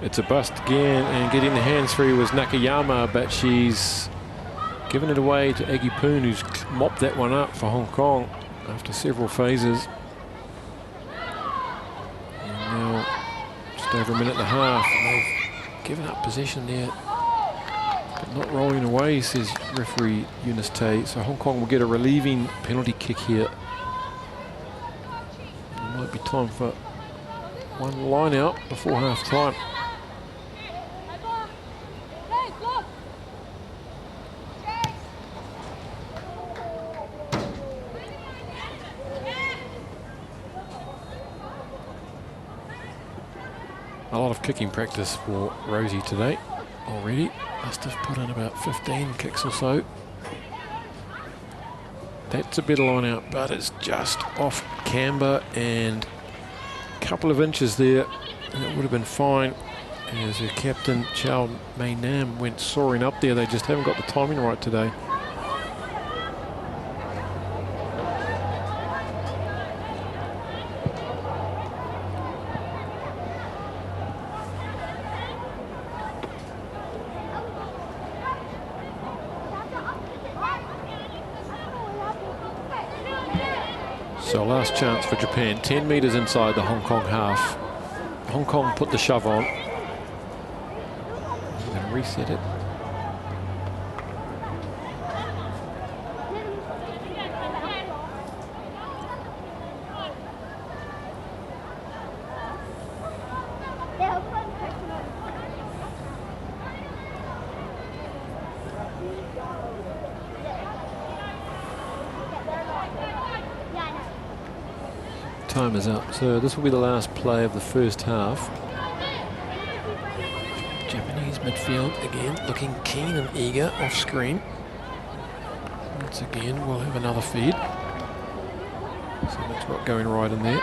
It's a bust again, and getting the hands free was Nakayama, but she's given it away to Aggie Poon, who's mopped that one up for Hong Kong after several phases. And now just over a minute and a half, and they've given up possession there, but not rolling away, says referee Eunice Tay. So Hong Kong will get a relieving penalty kick here. There might be time for one line out before half time. A lot of kicking practice for Rosie today already. Must have put in about 15 kicks or so. That's a better line out, but it's just off camber and a couple of inches there, and it would have been fine. As her captain, Chow Mei Nam, went soaring up there. They just haven't got the timing right today. So last chance for Japan, 10 metres inside the Hong Kong half. Hong Kong put the shove on. I'm going to reset it. Time is up, so this will be the last play of the first half. Japanese midfield again looking keen and eager off screen. Once again we'll have another feed. Something's not going right in there.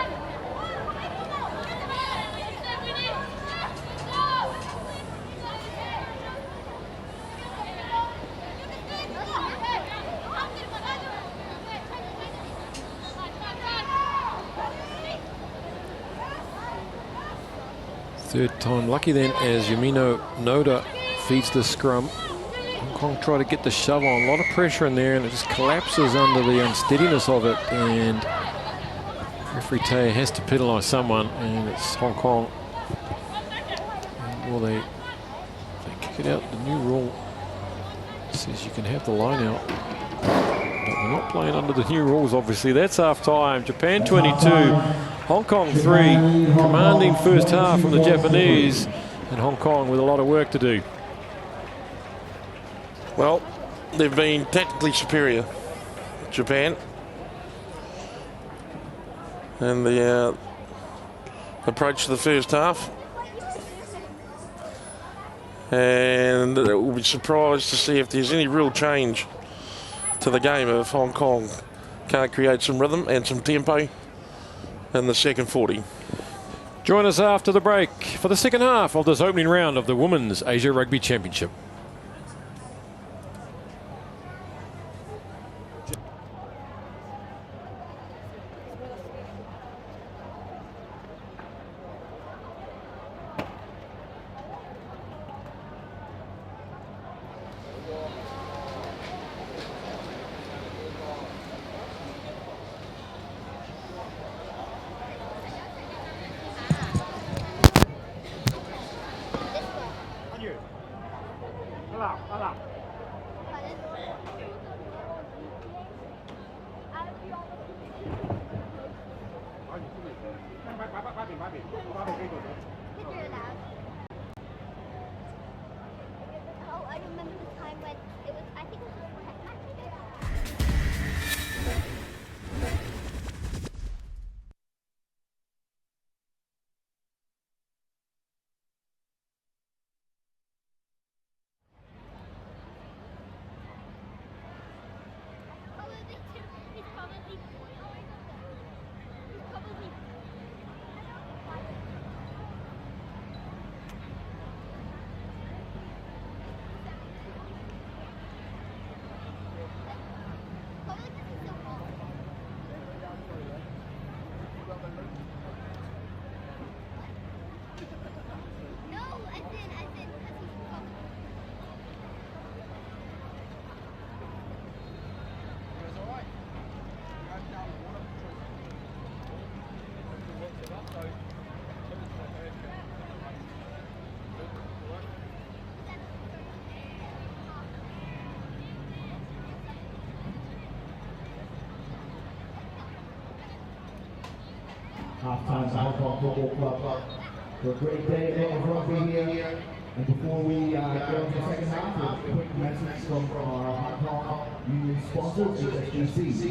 Third time lucky then, as Yumino Noda feeds the scrum. Hong Kong try to get the shove on. A lot of pressure in there, and it just collapses under the unsteadiness of it. And referee Tay has to penalise someone, and it's Hong Kong. Well, they kick it out. The new rule says you can have the line out, but we're not playing under the new rules, obviously. That's half time. Japan 22. Hong Kong 3, commanding first half from the Japanese, and Hong Kong with a lot of work to do. Well, they've been tactically superior, Japan. And the approach to the first half. And we'll be surprised to see if there's any real change to the game if Hong Kong can't create some rhythm and some tempo in the second 40. Join us after the break for the second half of this opening round of the Women's Asia Rugby Championship. Half-time Hong Kong Football Club. For a great day of rugby here. And before we go into the second half, a quick message from our Hong Kong union sponsor, HSGC.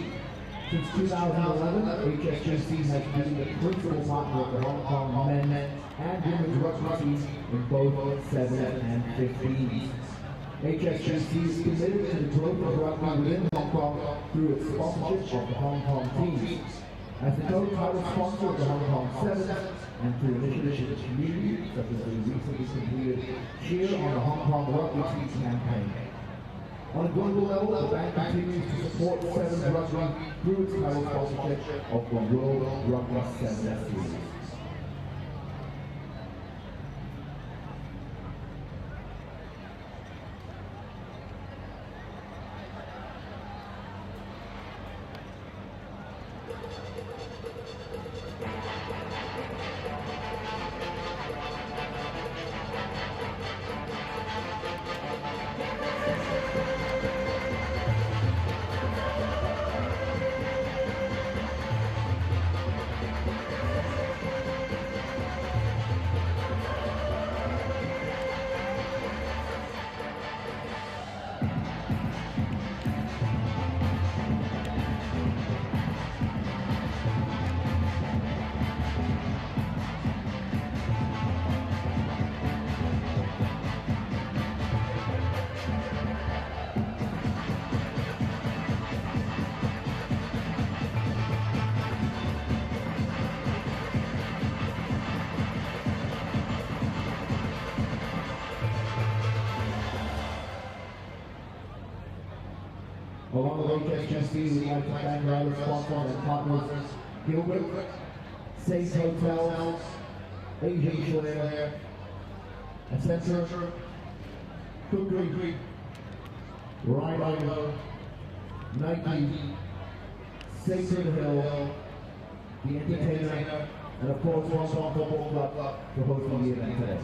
Since 2011, HSGC has been the principal partner of the Hong Kong men and women's rugby teams in both 7 and 15s. HSBC is committed to the growth of rugby within Hong Kong through its sponsorship of the Hong Kong teams. As the co-title sponsor of the Hong Kong Sevens, and through initiatives in the community, such as the recently completed Cheer on the Hong Kong Rugby Team campaign. On a global level, the bank continues to support Sevens rugby through its title sponsorship of the World Rugby Sevens Series. Along with HSBC, we'd like to thank our other sponsors and partners, Gilbert, Safe Hotels, Asian Flair, etc., Cookery, Rhino, Nike, Sacred Hill, The Entertainer, and of course Hong Kong Football Club for hosting the event today.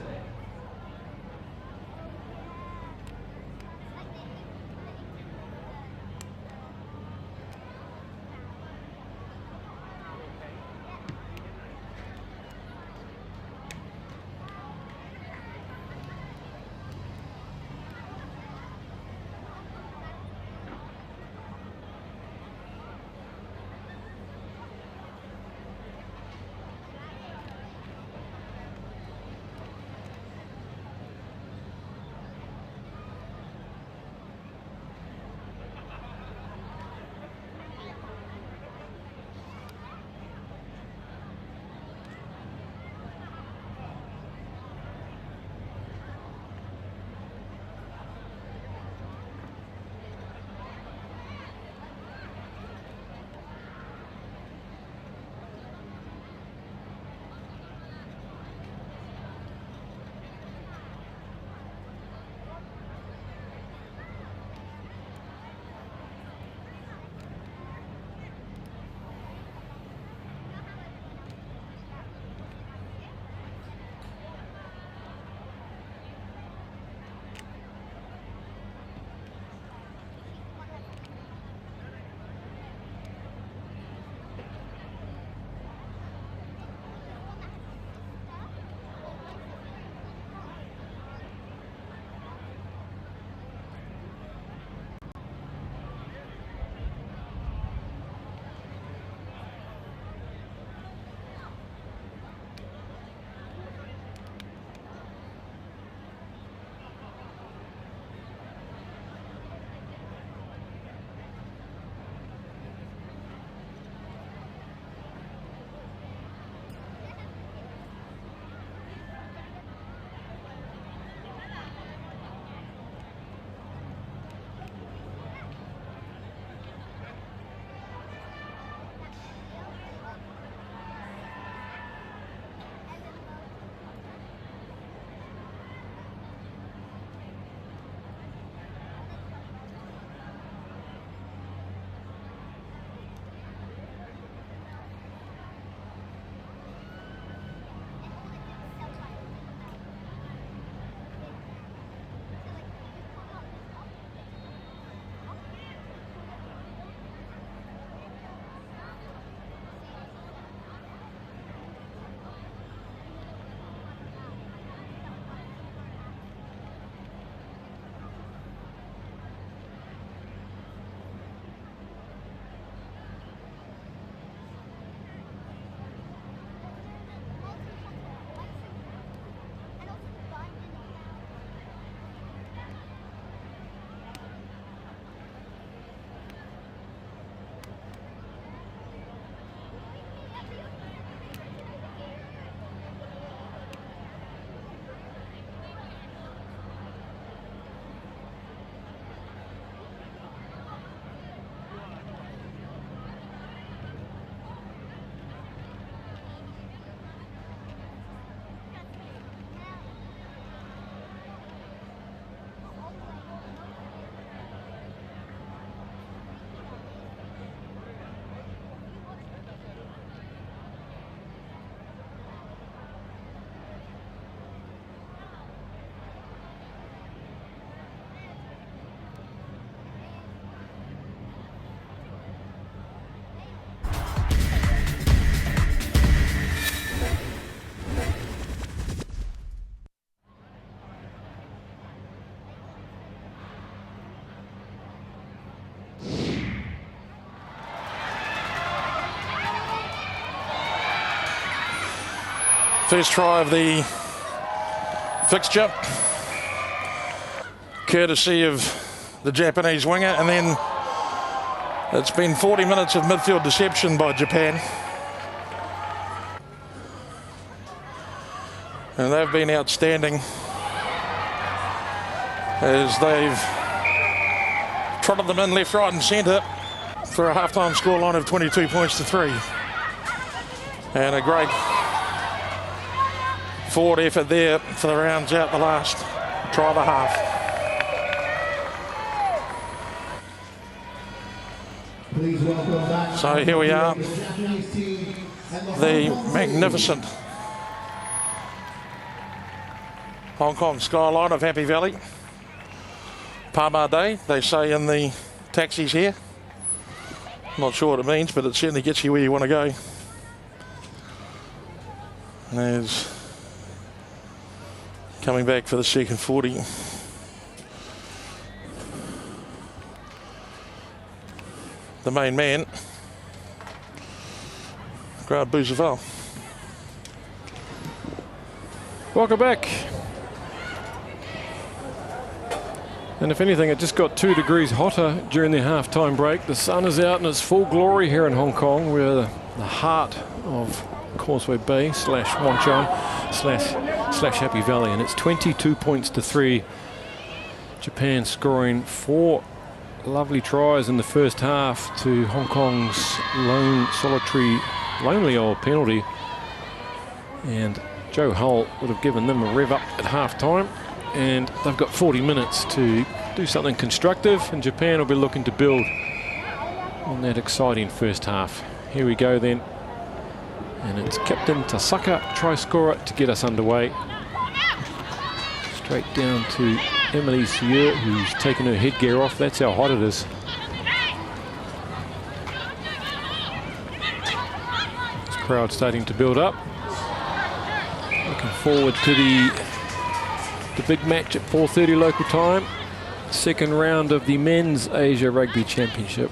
First try of the fixture, courtesy of the Japanese winger, and then it's been 40 minutes of midfield deception by Japan. And they've been outstanding as they've trotted them in left, right and centre for a half-time scoreline of 22 points to 3. And a great forward effort there for the rounds out the last try of the half. Please welcome back. So here we are, the magnificent Hong Kong skyline of Happy Valley. Palmer Day, they say in the taxis here. Not sure what it means, but it certainly gets you where you want to go. There's coming back for the second 40. The main man, Grant Bouzeval. Welcome back. And if anything, it just got 2 degrees hotter during the half-time break. The sun is out in its full glory here in Hong Kong. We're the heart of Causeway Bay / Wan Chai / Happy Valley, and it's 22 points to 3. Japan scoring 4 lovely tries in the first half to Hong Kong's lonely old penalty, and Joe Hull would have given them a rev up at half-time, and they've got 40 minutes to do something constructive, and Japan will be looking to build on that exciting first half. Here we go then, and it's Captain Tasaka, try scorer, to get us underway. Straight down to Emily Sieur, who's taken her headgear off. That's how hot it is. This crowd starting to build up. Looking forward to the big match at 4:30 local time. Second round of the Men's Asia Rugby Championship.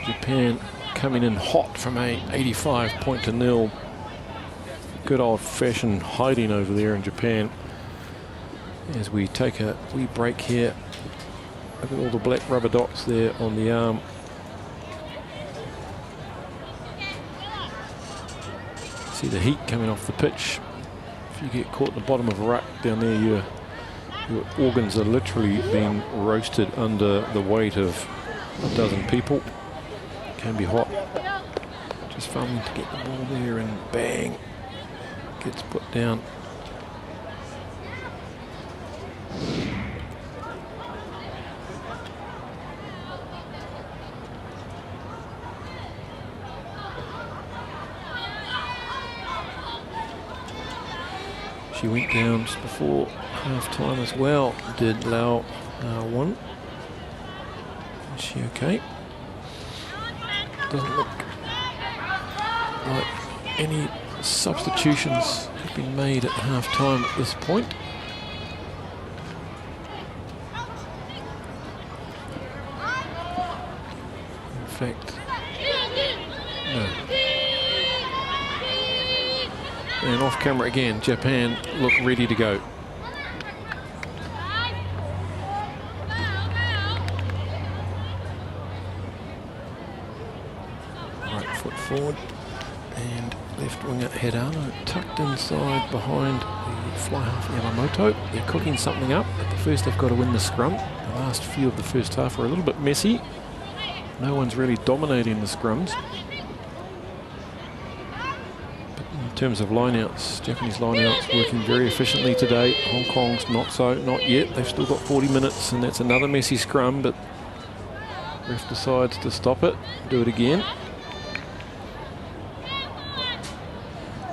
Japan coming in hot from a 85 point to 0. Good old-fashioned hiding over there in Japan. As we take a wee break here. Look at all the black rubber dots there on the arm. See the heat coming off the pitch. If you get caught at the bottom of a ruck down there, your organs are literally being roasted under the weight of a dozen people. It can be hot. Just fumbling to get the ball there, and bang, gets put down. She went down just before half-time as well, did Lau one. Is she okay? Doesn't look like any substitutions have been made at half-time at this point. In fact, no. And off camera again, Japan look ready to go. Right foot forward, and left winger Hirano tucked inside behind the fly half Yamamoto. They're cooking something up. At the first, they've got to win the scrum. The last few of the first half are a little bit messy. No one's really dominating the scrums. In terms of lineouts, Japanese lineouts working very efficiently today. Hong Kong's not so, not yet. They've still got 40 minutes, and that's another messy scrum, but ref decides to stop it, do it again.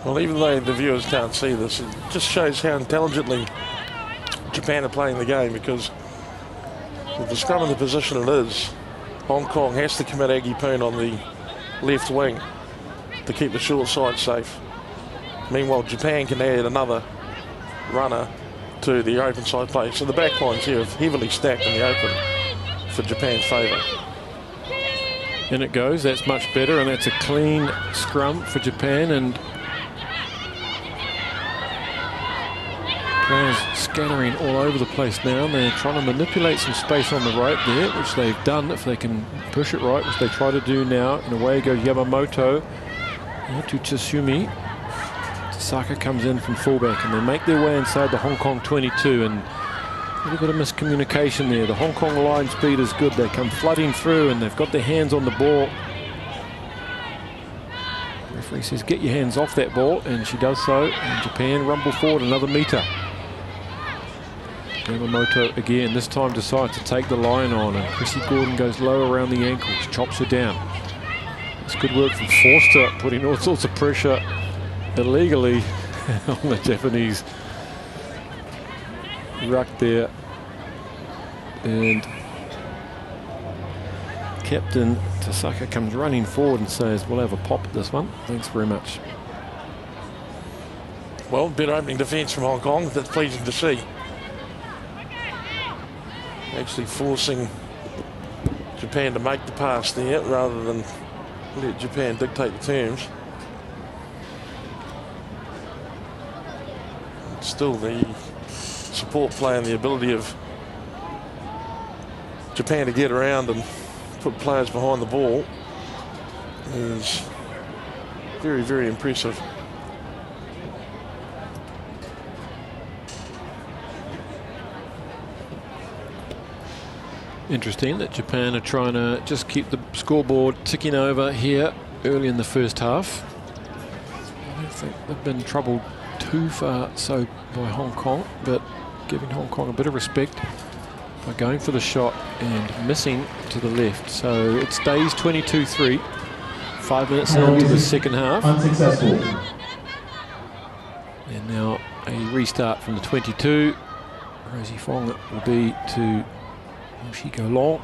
Well, even though the viewers can't see this, it just shows how intelligently Japan are playing the game, because with the scrum in the position it is, Hong Kong has to commit Aggie Poon on the left wing to keep the short side safe. Meanwhile, Japan can add another runner to the open side play. So the back lines here have heavily stacked in the open for Japan's favour. In it goes, that's much better, and that's a clean scrum for Japan, and Players scattering all over the place now, and they're trying to manipulate some space on the right there, which they've done if they can push it right, which they try to do now. And away goes Yamamoto to Tsusumi. Tasaka comes in from fullback, and they make their way inside the Hong Kong 22, and a little bit of miscommunication there. The Hong Kong line speed is good. They come flooding through, and they've got their hands on the ball. The referee says, get your hands off that ball, and she does so, and Japan rumble forward another metre. Yamamoto again, this time decides to take the line on, and Chrissy Gordon goes low around the ankles, chops her down. It's good work from Forster, putting all sorts of pressure illegally on the Japanese ruck there. And Captain Tasaka comes running forward and says, we'll have a pop at this one. Thanks very much. Well, better opening defence from Hong Kong. That's pleasing to see. Actually forcing Japan to make the pass there rather than let Japan dictate the terms. Still the support play and the ability of Japan to get around and put players behind the ball is very, very impressive. Interesting that Japan are trying to just keep the scoreboard ticking over here early in the first half. I don't think they've been troubled too far so by Hong Kong, but giving Hong Kong a bit of respect by going for the shot and missing to the left. So it stays 22-3, 5 minutes into the second half. Unsuccessful. And now a restart from the 22. Rosie Fong will be to she go long.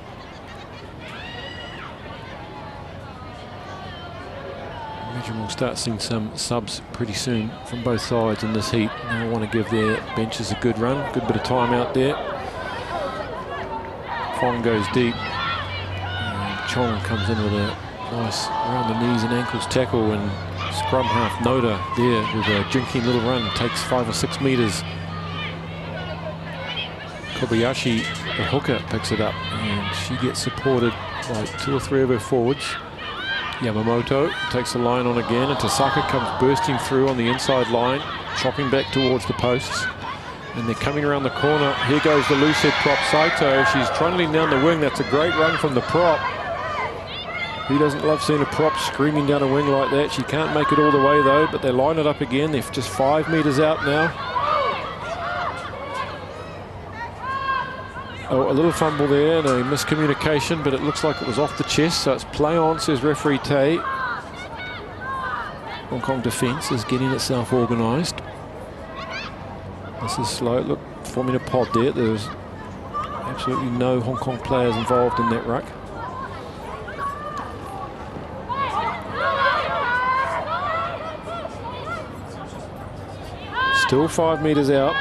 I imagine we'll start seeing some subs pretty soon from both sides in this heat. They'll want to give their benches a good run, good bit of time out there. Fong goes deep, and Chong comes in with a nice around the knees and ankles tackle, and scrum half Noda there with a jinking little run, takes 5 or 6 metres. Kobayashi, the hooker, picks it up, and she gets supported by 2 or 3 of her forwards. Yamamoto takes the line on again, and Tasaka comes bursting through on the inside line, chopping back towards the posts. And they're coming around the corner. Here goes the loose head prop, Saito. She's trundling down the wing. That's a great run from the prop. Who doesn't love seeing a prop screaming down a wing like that? She can't make it all the way, though, but they line it up again. They're just 5 metres out now. Oh, a little fumble there and a miscommunication, but it looks like it was off the chest, so it's play on, says referee Tay. Hong Kong defence is getting itself organised. This is slow. Look, forming a pod there. There's absolutely no Hong Kong players involved in that ruck. Still 5 metres out.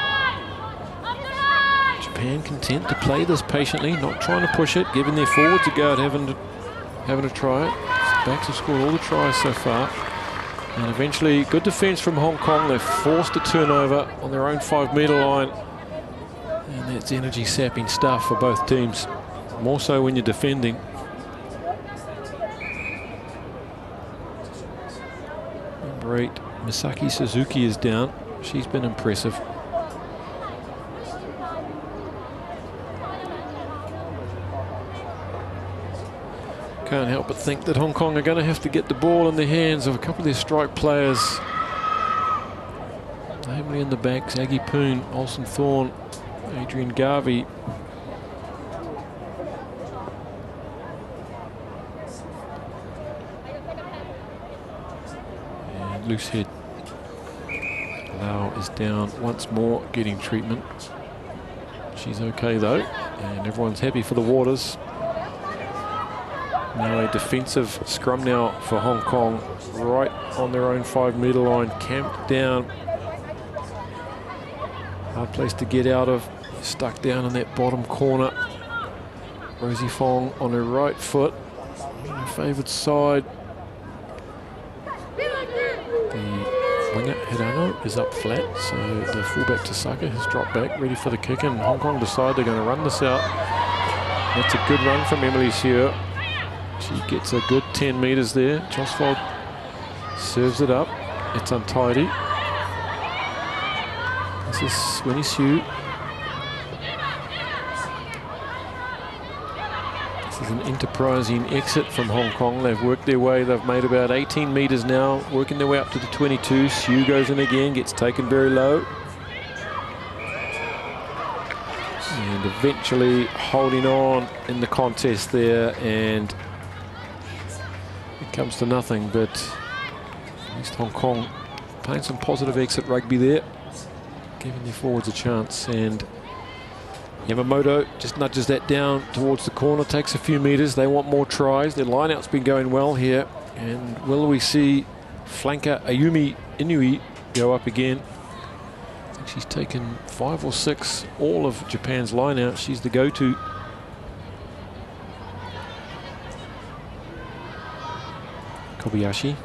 Japan content to play this patiently, not trying to push it, giving their forwards a go at having to try it. Backs have scored all the tries so far. And eventually, good defence from Hong Kong. They're forced a turnover on their own 5 metre line. And that's energy-sapping stuff for both teams. More so when you're defending. Number 8, Misaki Suzuki is down. She's been impressive. Can't help but think that Hong Kong are going to have to get the ball in the hands of a couple of their strike players. Namely in the backs, Aggie Poon, Olsen Thorne, Adrian Garvey. And loose head. Lau is down once more, getting treatment. She's okay though, and everyone's happy for the Waters. Now a defensive scrum now for Hong Kong, right on their own 5 metre line, camped down. Hard place to get out of, stuck down in that bottom corner. Rosie Fong on her right foot, on her favoured side. The winger Hirano is up flat, so the fullback Tasaka has dropped back, ready for the kick, and Hong Kong decide they're going to run this out. That's a good run from Emily Xue. She gets a good 10 metres there. Chosfold serves it up. It's untidy. This is Winnie Xue. This is an enterprising exit from Hong Kong. They've worked their way. They've made about 18 metres now, working their way up to the 22. Xue goes in again, gets taken very low. And eventually holding on in the contest there, and it comes to nothing, but at least Hong Kong playing some positive exit rugby there, giving their forwards a chance. And Yamamoto just nudges that down towards the corner, takes a few metres. They want more tries. Their line-out's been going well here. And will we see flanker Ayumi Inui go up again? I think she's taken 5 or 6 all of Japan's line-out. She's the go-to. Kobayashi.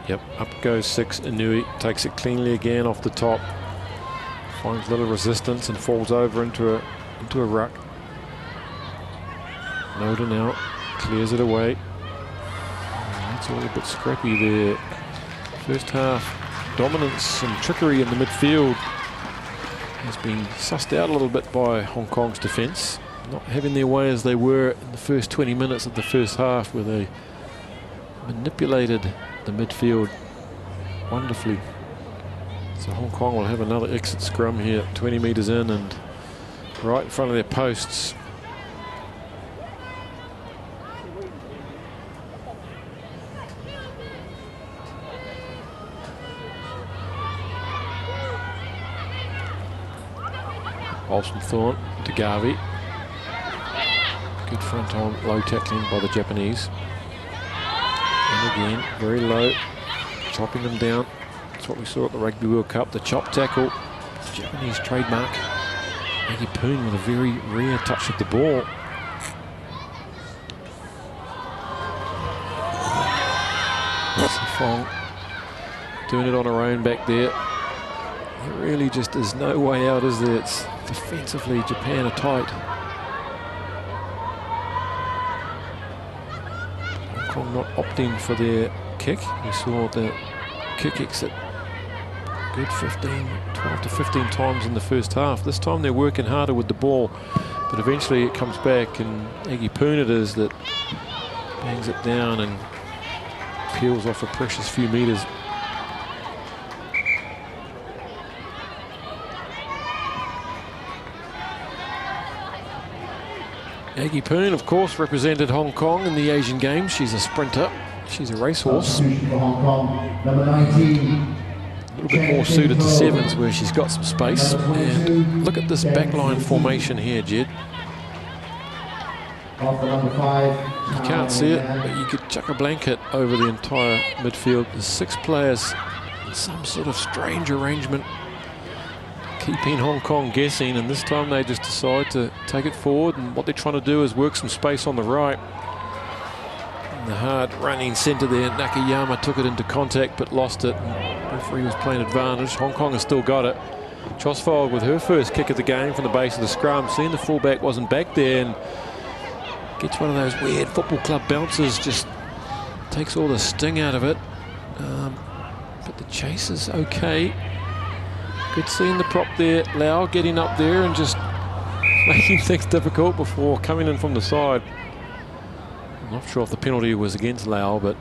Yep, up goes 6. Inui takes it cleanly again off the top. Finds little resistance and falls over into a ruck. Noda now clears it away. That's all a bit scrappy there. First half dominance and trickery in the midfield has been sussed out a little bit by Hong Kong's defence. Not having their way as they were in the first 20 minutes of the first half, where they manipulated the midfield wonderfully. So Hong Kong will have another exit scrum here, 20 metres in and right in front of their posts. Olsen-Thorne to Garvey. Good front on low tackling by the Japanese. And again, very low, chopping them down. That's what we saw at the Rugby World Cup, the chop tackle. Japanese trademark. Maggie Poon with a very rare touch of the ball. Fong doing it on her own back there. There really just is no way out, is there? It's defensively, Japan are tight. Hong Kong not opting for their kick. We saw the kick exit good 12 to 15 times in the first half. This time they're working harder with the ball, but eventually it comes back, and Aggie Poon it is that bangs it down and peels off a precious few metres. Aggie Poon, of course, represented Hong Kong in the Asian Games. She's a sprinter. She's a racehorse. A little bit more suited to sevens, where she's got some space. And look at this backline formation here, Jed. You can't see it, but you could chuck a blanket over the entire midfield. There's 6 players in some sort of strange arrangement, keeping Hong Kong guessing, and this time they just decide to take it forward, and what they're trying to do is work some space on the right. And the hard running centre there, Nakayama took it into contact but lost it. The referee was playing advantage. Hong Kong has still got it. Chosfold with her first kick of the game from the base of the scrum, seeing the fullback wasn't back there, and gets one of those weird football club bounces, just takes all the sting out of it. But the chase is okay. Good seeing the prop there, Lau getting up there and just making things difficult before coming in from the side. I'm not sure if the penalty was against Lau, but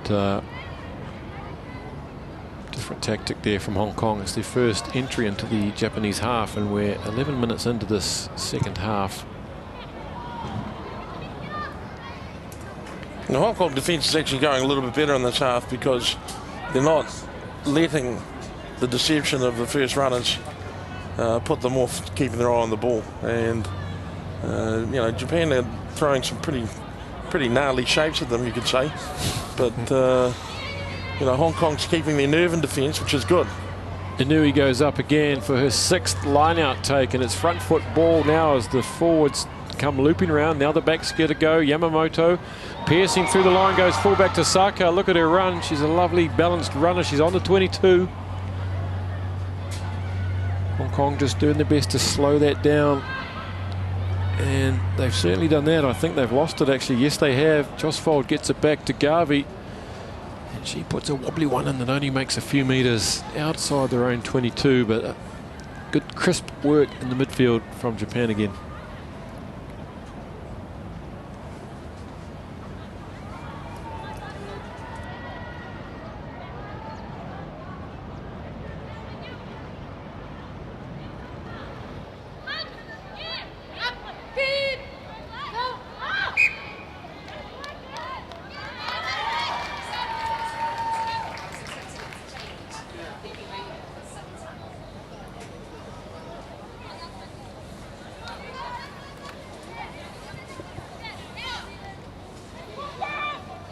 different tactic there from Hong Kong. It's their first entry into the Japanese half, and we're 11 minutes into this second half. The Hong Kong defence is actually going a little bit better in this half, because they're not letting the deception of the first runners put them off keeping their eye on the ball. And you know, Japan are throwing some pretty gnarly shapes at them, you could say, but you know, Hong Kong's keeping their nerve in defence, which is good. Inui goes up again for her 6th line-out take, and it's front foot ball now as the forwards come looping around. Now the back's going to go. Yamamoto piercing through the line, goes full back to Saka. Look at her run. She's a lovely balanced runner. She's on the 22. Hong Kong just doing their best to slow that down. And they've certainly done that. I think they've lost it actually. Yes, they have. Josfold gets it back to Garvey. And she puts a wobbly one in that only makes a few metres outside their own 22. But good crisp work in the midfield from Japan again.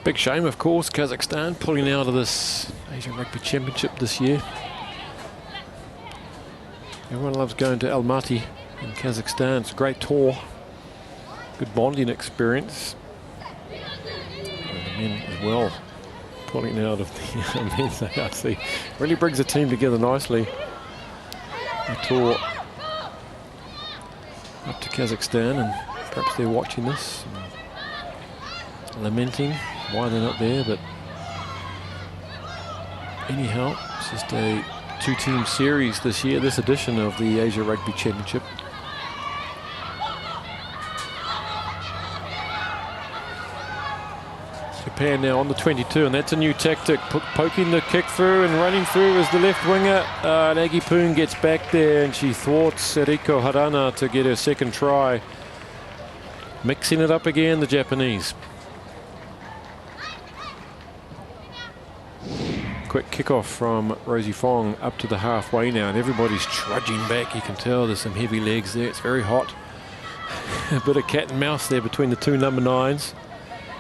Big shame, of course, Kazakhstan pulling out of this Asian Rugby Championship this year. Everyone loves going to Almaty in Kazakhstan. It's a great tour, good bonding experience. And the men as well pulling out of the men's ARC. Really brings the team together nicely. The tour up to Kazakhstan, and perhaps they're watching this and lamenting why they're not there, but anyhow, it's just a two-team series this year, this edition of the Asia Rugby Championship. Japan now on the 22, and that's a new tactic, poking the kick through and running through as the left winger. Nagi Poon gets back there and she thwarts Eriko Harana to get her second try. Mixing it up again, the Japanese. Quick kickoff from Rosie Fong up to the halfway now, and everybody's trudging back. You can tell there's some heavy legs there. It's very hot. A bit of cat and mouse there between the two number 9s.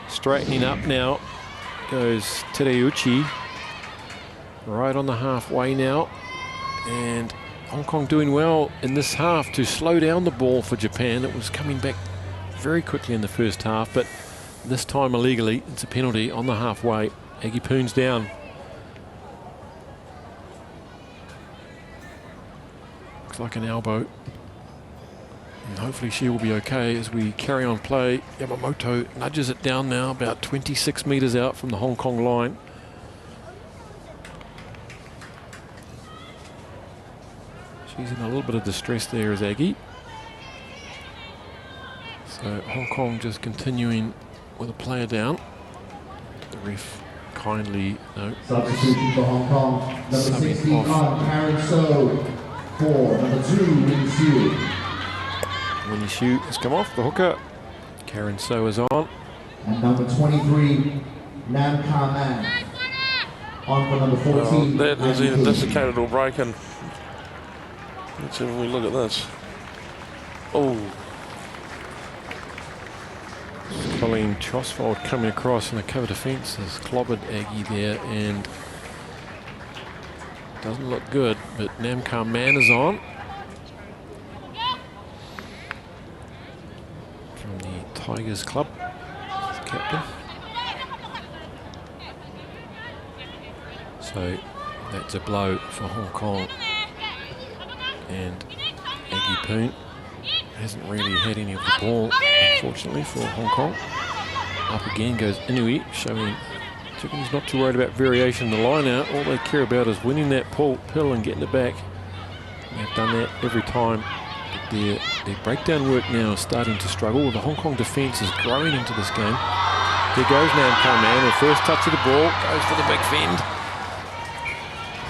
Straightening up now goes Tereuchi. Right on the halfway now. And Hong Kong doing well in this half to slow down the ball for Japan. It was coming back very quickly in the first half, but this time illegally. It's a penalty on the halfway. Aggie Poon's down. Like an elbow, and hopefully she will be okay as we carry on play. Yamamoto nudges it down now, about 26 metres out from the Hong Kong line. She's in a little bit of distress there as Aggie. So Hong Kong just continuing with a player down. The ref kindly Substitution for Hong Kong, number 69, Karen So. For number 2, Winnie Xu. Winnie Xu has come off the hooker. Karen So is on. And number 23, Nam Ka Man. On for number 14. That was either desiccated or broken. Let's have a look at this. Oh. Colleen Chosfold coming across in a cover defence has clobbered Aggie there, and doesn't look good, but Nam Ka Man is on. From the Tigers Club, captain. So that's a blow for Hong Kong. And Aggie Poon hasn't really had any of the ball, unfortunately, for Hong Kong. Up again goes Inui, showing Japanese not too worried about variation in the line out. All they care about is winning that pill and getting it back. They've done that every time. But their breakdown work now is starting to struggle. The Hong Kong defence is growing into this game. There goes Nam Ka Man. Her first touch of the ball goes for the big fend.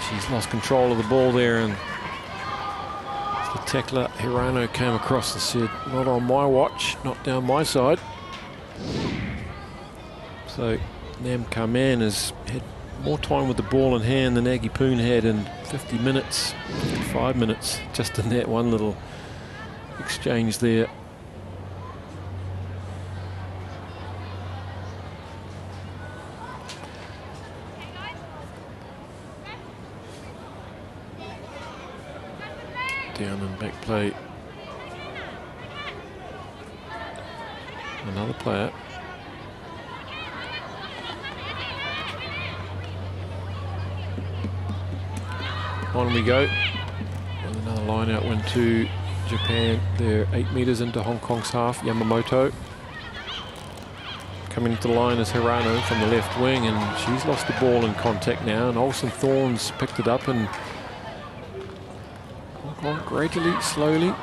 She's lost control of the ball there, and the tackler Hirano came across and said, "Not on my watch, not down my side." So Nam Ka Man has had more time with the ball in hand than Aggie Poon had in 50 minutes, 55 minutes, just in that one little exchange there. Down and back play Another player. On we go. And another line out win to Japan. They're 8 metres into Hong Kong's half. Yamamoto. Coming into the line is Hirano from the left wing, and she's lost the ball in contact now, and Olsen Thorns picked it up, and Hong Kong gradually, slowly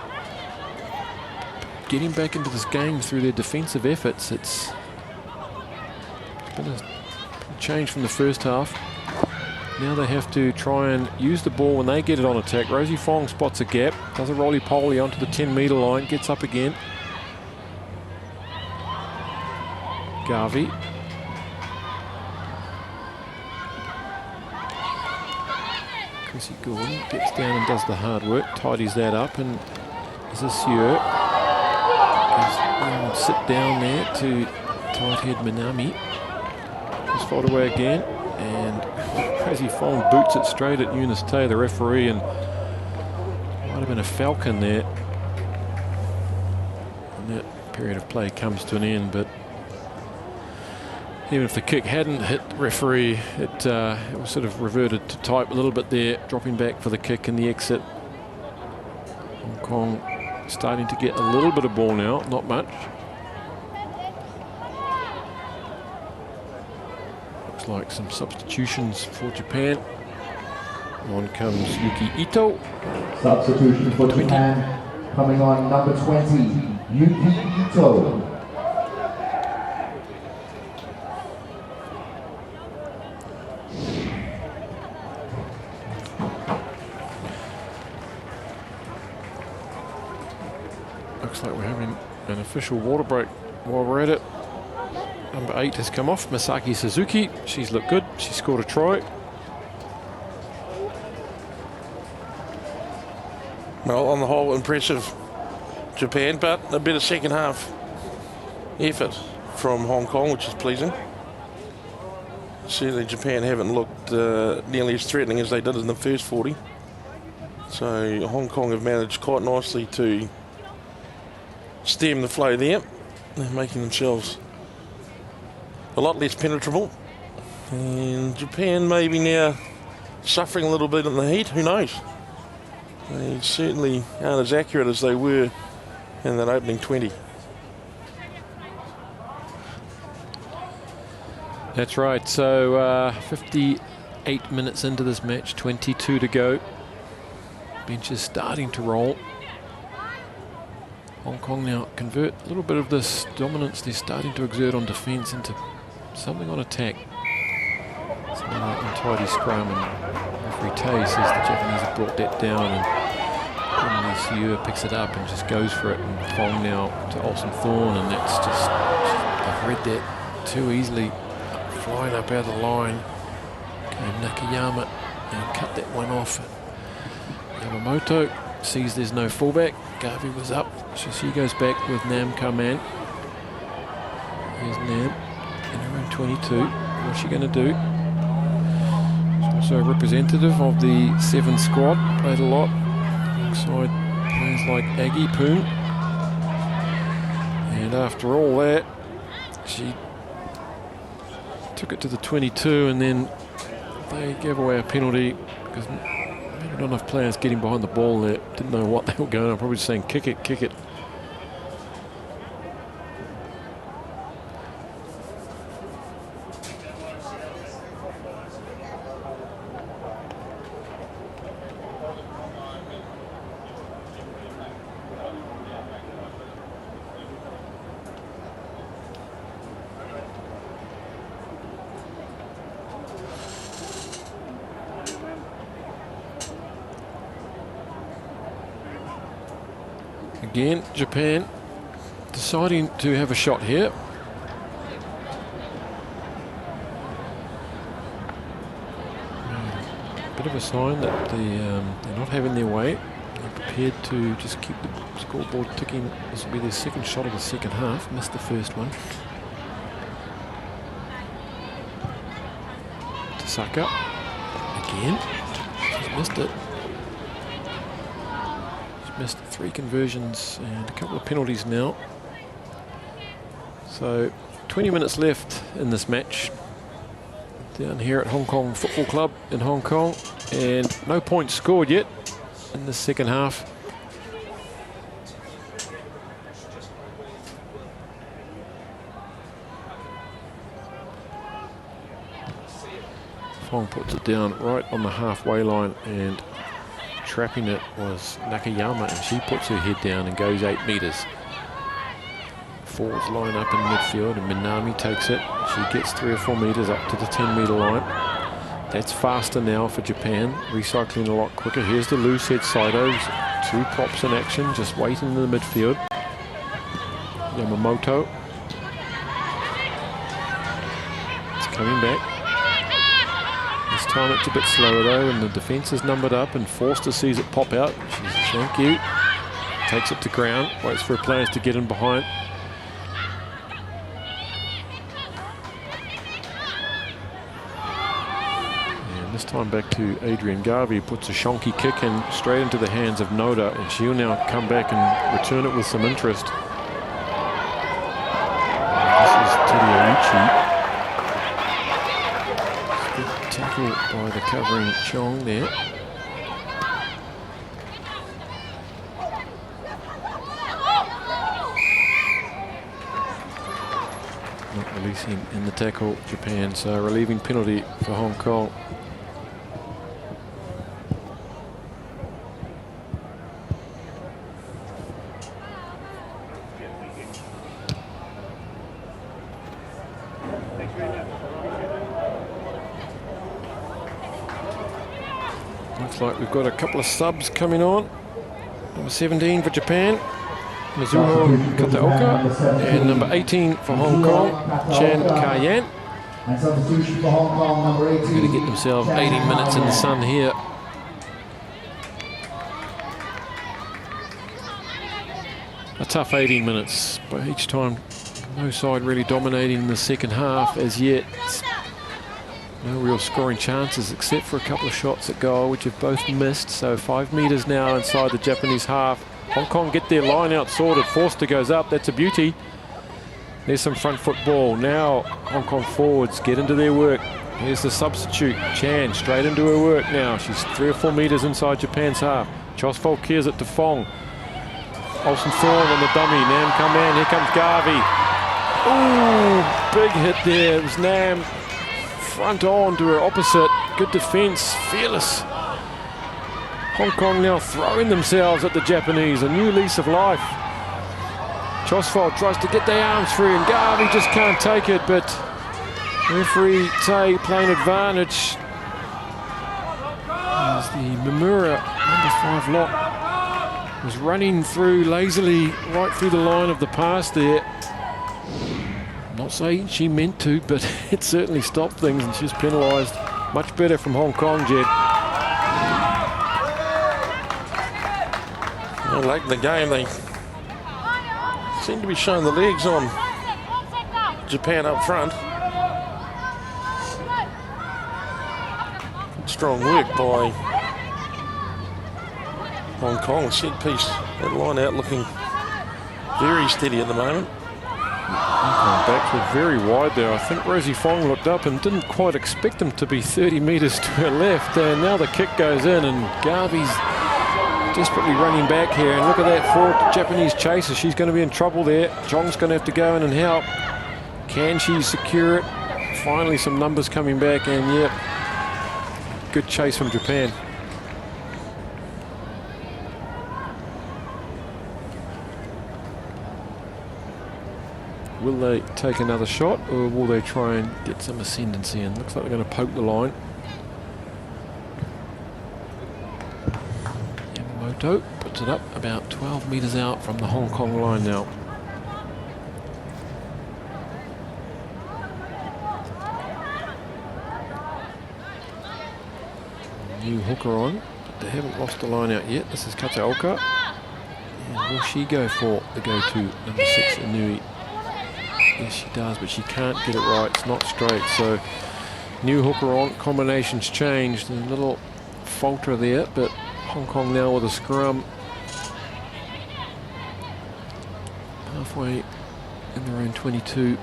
getting back into this game through their defensive efforts. It's been a change from the first half. Now they have to try and use the ball when they get it on attack. Rosie Fong spots a gap, does a roly-poly onto the 10-metre line, gets up again. Garvey. Chrissy Gordon gets down and does the hard work, tidies that up, and Zissure sit down there to tight head Minami. Just fold away again, and Crazy Fong boots it straight at Eunice Tay, the referee, and might have been a falcon there. And that period of play comes to an end, but even if the kick hadn't hit the referee, it was sort of reverted to type a little bit there, dropping back for the kick and the exit. Hong Kong starting to get a little bit of ball now, not much. Looks like some substitutions for Japan. On comes Yuki Ito. Substitution for 20. Japan. Coming on, number 20, Yuki Ito. Looks like we're having an official water break while we're at it. Number 8 has come off, Masaki Suzuki. She's looked good. She scored a try. Well, on the whole, impressive Japan, but a better second half effort from Hong Kong, which is pleasing. Certainly Japan haven't looked nearly as threatening as they did in the first 40. So Hong Kong have managed quite nicely to stem the flow there. They're making themselves a lot less penetrable. And Japan maybe now suffering a little bit in the heat, who knows? They certainly aren't as accurate as they were in that opening 20. That's right, so 58 minutes into this match, 22 to go. Bench is starting to roll. Hong Kong now convert a little bit of this dominance they're starting to exert on defence into something on attack. It's another untidy scrum, and referee Tay says the Japanese have brought that down, and Sieur picks it up and just goes for it, and Fong now to Olsen Thorn, and that's just, I've read that too easily, flying up out of the line. Came Nakayama and cut that one off. Yamamoto sees there's no fullback. Garvey was up, so she goes back with Nam Kaman. Here's Nam in her own 22. What's she going to do? She's also a representative of the 7 squad. Played a lot alongside players like Aggie Poon. And after all that, she took it to the 22, and then they gave away a penalty because not enough players getting behind the ball there. Didn't know what they were going on. Probably just saying, kick it, kick it. Again, Japan deciding to have a shot here. Bit of a sign that they're not having their way. They're prepared to just keep the scoreboard ticking. This will be their second shot of the second half. Missed the first one. Tasaka again. She's missed it. Missed 3 conversions and a couple of penalties now. So 20 minutes left in this match down here at Hong Kong Football Club in Hong Kong, and no points scored yet in the second half. Fong puts it down right on the halfway line, and trapping it was Nakayama, and she puts her head down and goes 8 metres. Forwards line up in midfield, and Minami takes it. She gets 3 or 4 metres up to the 10-metre line. That's faster now for Japan, recycling a lot quicker. Here's the loose head Saidos, 2 props in action, just waiting in the midfield. Yamamoto. It's coming back. This time it's a bit slower though, and the defence is numbered up, and Forster sees it pop out. She's thank you. Takes it to ground, waits for her players to get in behind. And this time back to Adrian Garvey, puts a shonky kick in straight into the hands of Noda, and she'll now come back and return it with some interest. This is Teddy tackle by the covering Chong there. Not releasing in the tackle, Japan, so relieving penalty for Hong Kong. Looks like we've got a couple of subs coming on. Number 17 for Japan, Mizuho Kataoka, and number 18 for Hong Kong, Chan Kayan. And substitution for Hong Kong, number 18. Going to get themselves 18 minutes in the sun here. A tough 18 minutes, but each time no side really dominating in the second half as yet. No real scoring chances except for a couple of shots at goal, which have both missed. So 5 metres now inside the Japanese half. Hong Kong get their line out sorted. Forster goes up. That's a beauty. There's some front foot ball. Now Hong Kong forwards get into their work. Here's the substitute. Chan straight into her work now. She's 3 or 4 metres inside Japan's half. Chosfol clears it to Fong. Olsen Thorne on the dummy. Nam come in. Here comes Garvey. Ooh, big hit there. It was Nam. Front on to her opposite. Good defence, fearless. Hong Kong now throwing themselves at the Japanese. A new lease of life. Chosfol tries to get their arms free, and Garvey just can't take it, but referee Tay playing advantage. As the Mimura number 5 lock was running through lazily right through the line of the pass there. Not saying she meant to, but it certainly stopped things, and she's penalised. Much better from Hong Kong, Jed. Well, late in the game, they seem to be showing the legs on Japan up front. Strong work by Hong Kong. Set piece, that line out looking very steady at the moment. Backs were very wide there. I think Rosie Fong looked up and didn't quite expect them to be 30 metres to her left. And now the kick goes in, and Garvey's desperately running back here. And look at that forward Japanese chaser. She's going to be in trouble there. Chong's going to have to go in and help. Can she secure it? Finally some numbers coming back, and yep, good chase from Japan. Will they take another shot, or will they try and get some ascendancy in? Looks like they're going to poke the line. Yamamoto puts it up about 12 metres out from the Hong Kong line now. New hooker on, but they haven't lost the line out yet. This is Kataoka. And will she go for the go-to number 6, Inui? Yes, she does, but she can't get it right. It's not straight. So new hooker on, combinations changed. A little falter there, but Hong Kong now with a scrum. Halfway in their own 22.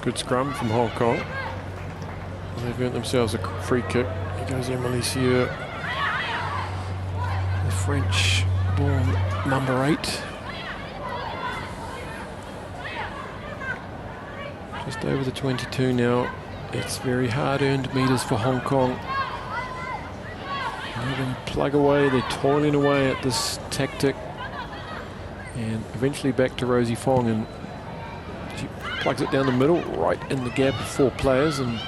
Good scrum from Hong Kong. They've earned themselves a free kick. Here goes Emily Sieur, the French-born number 8. Just over the 22 now. It's very hard-earned metres for Hong Kong. They can plug away. They're toiling away at this tactic, and eventually back to Rosie Fong, and she plugs it down the middle, right in the gap of 4 players, and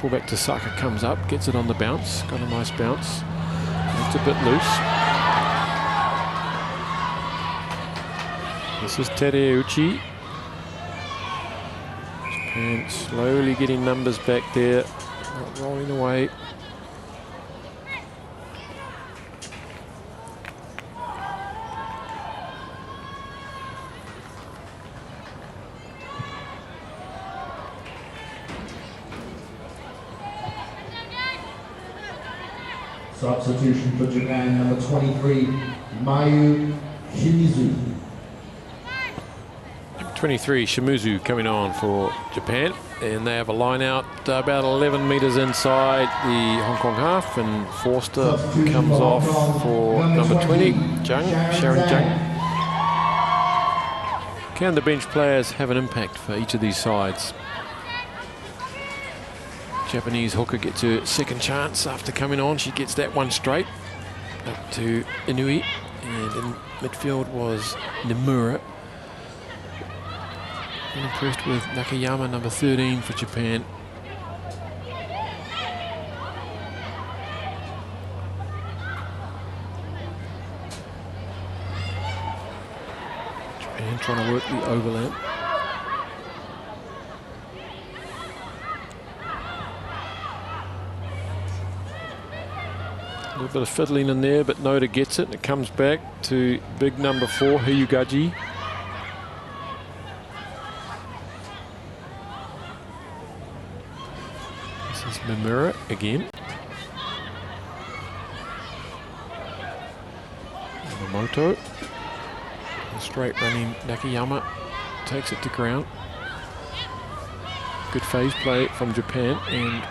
fullback Tasaka comes up, gets it on the bounce, got a nice bounce. It's a bit loose. This is Tereuchi. And slowly getting numbers back there, not rolling away. Substitution for Japan, number 23, Mayu Shimizu. 23, Shimizu coming on for Japan, and they have a line out about 11 metres inside the Hong Kong half, and Forster comes off for number 20, Sharon Jung. Can the bench players have an impact for each of these sides? Japanese hooker gets her second chance after coming on. She gets that one straight up to Inui, and in midfield was Nomura. I'm impressed with Nakayama, number 13 for Japan. Japan trying to work the overlap. A little bit of fiddling in there, but Noda gets it, and it comes back to big number 4, Hyugaji. This is Mimura again. Yamamoto. A straight running Nakayama takes it to ground. Good phase play from Japan, and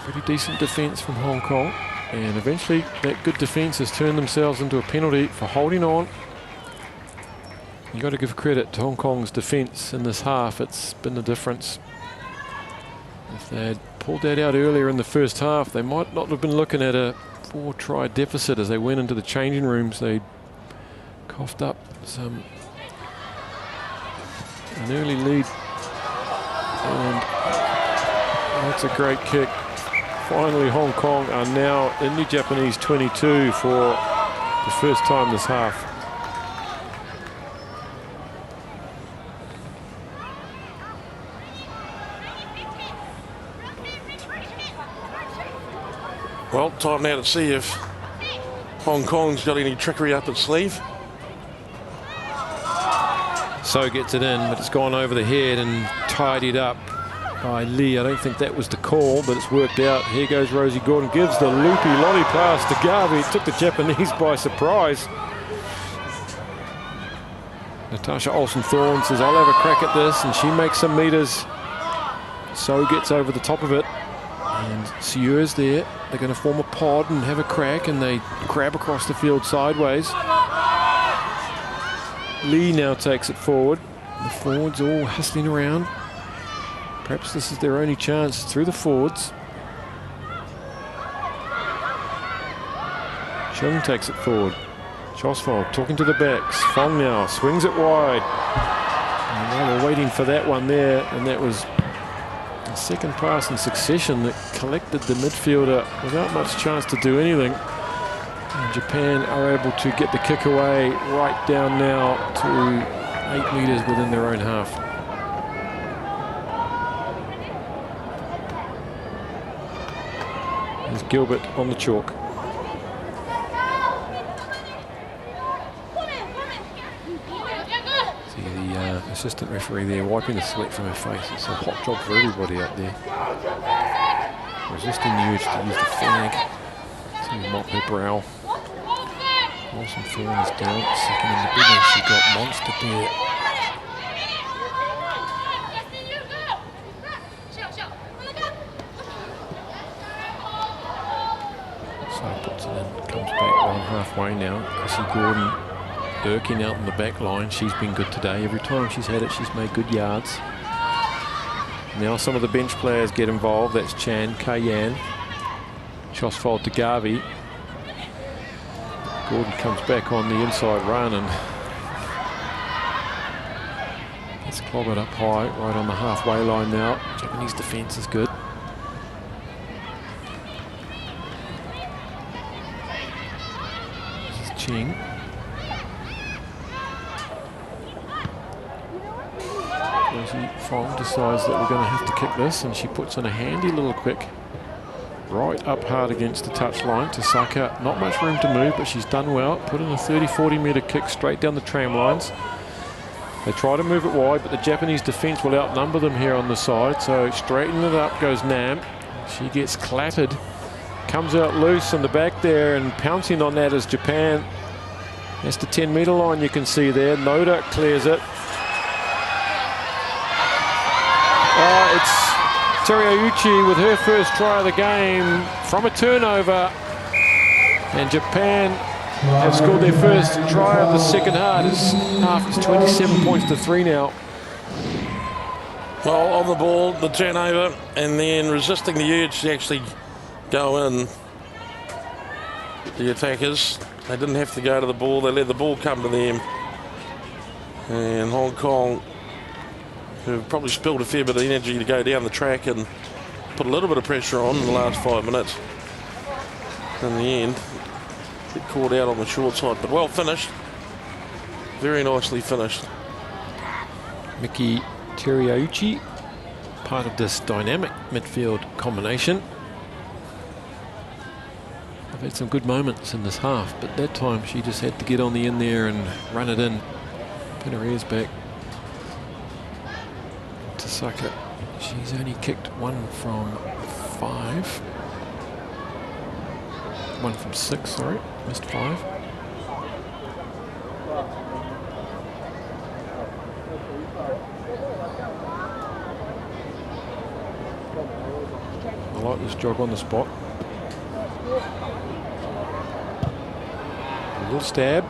pretty decent defence from Hong Kong. And eventually that good defence has turned themselves into a penalty for holding on. You've got to give credit to Hong Kong's defence in this half. It's been the difference. If they had pulled that out earlier in the first half, they might not have been looking at a 4-try deficit as they went into the changing rooms. They coughed up an early lead. And that's a great kick. Finally, Hong Kong are now in the Japanese 22 for the first time this half. Well, time now to see if Hong Kong's got any trickery up its sleeve. So gets it in, but it's gone over the head and tidied up by Lee. I don't think that was the call, but it's worked out. Here goes Rosie Gordon, gives the loopy lolly pass to Garvey. It took the Japanese by surprise. Natasha Olsen-Thorne says, I'll have a crack at this, and she makes some meters. So gets over the top of it, and Sieur's there. They're going to form a pod and have a crack, and they grab across the field sideways. Lee now takes it forward. The forwards all hustling around. Perhaps this is their only chance through the forwards. Chung takes it forward. Chosford talking to the backs. Fong now swings it wide. And they were waiting for that one there, and that was the second pass in succession that collected the midfielder without much chance to do anything. And Japan are able to get the kick away right down now to 8 metres within their own half. There's Gilbert on the chalk. assistant referee there wiping the sweat from her face. It's a hot job for everybody up there. Resisting the urge to use the flag to mop her brow. Awesome Thorn is down, second in the big one. She got Monster there. So puts it in, comes back on halfway now. Chrissy Gordon lurking out in the back line. She's been good today. Every time she's had it, she's made good yards. Now some of the bench players get involved. That's Chan, Kayan, Chosfold to Garvey. Gordon comes back on the inside run and gets clobbered up high, right on the halfway line now. Japanese defence is good. This is Ching. Rosie Fong decides that we're going to have to kick this, and she puts in a handy little kick right up hard against the touch line to Saka. Not much room to move, but she's done well. Put in a 30-40 metre kick straight down the tram lines. They try to move it wide, but the Japanese defence will outnumber them here on the side. So straightening it up goes Nam. She gets clattered. Comes out loose in the back there, and pouncing on that is Japan. That's the 10-metre line you can see there. Noda clears it. It's Teriauchi with her first try of the game from a turnover, and Japan have scored their first try of the second half. It's 27 points to 3 now. Well, on the ball, the turnover, and then resisting the urge to actually go in. The attackers, they didn't have to go to the ball, they let the ball come to them. And Hong Kong, who've probably spilled a fair bit of energy to go down the track and put a little bit of pressure on in the last 5 minutes. In the end, get caught out on the short side, but well finished. Very nicely finished. Miki Teriauchi, part of this dynamic midfield combination. I've had some good moments in this half, but that time she just had to get on the end there and run it in. Pin her ears back. Saka, she's only kicked 1 from 5. 1 from 6, sorry, missed 5. I like this jog on the spot. A little stab.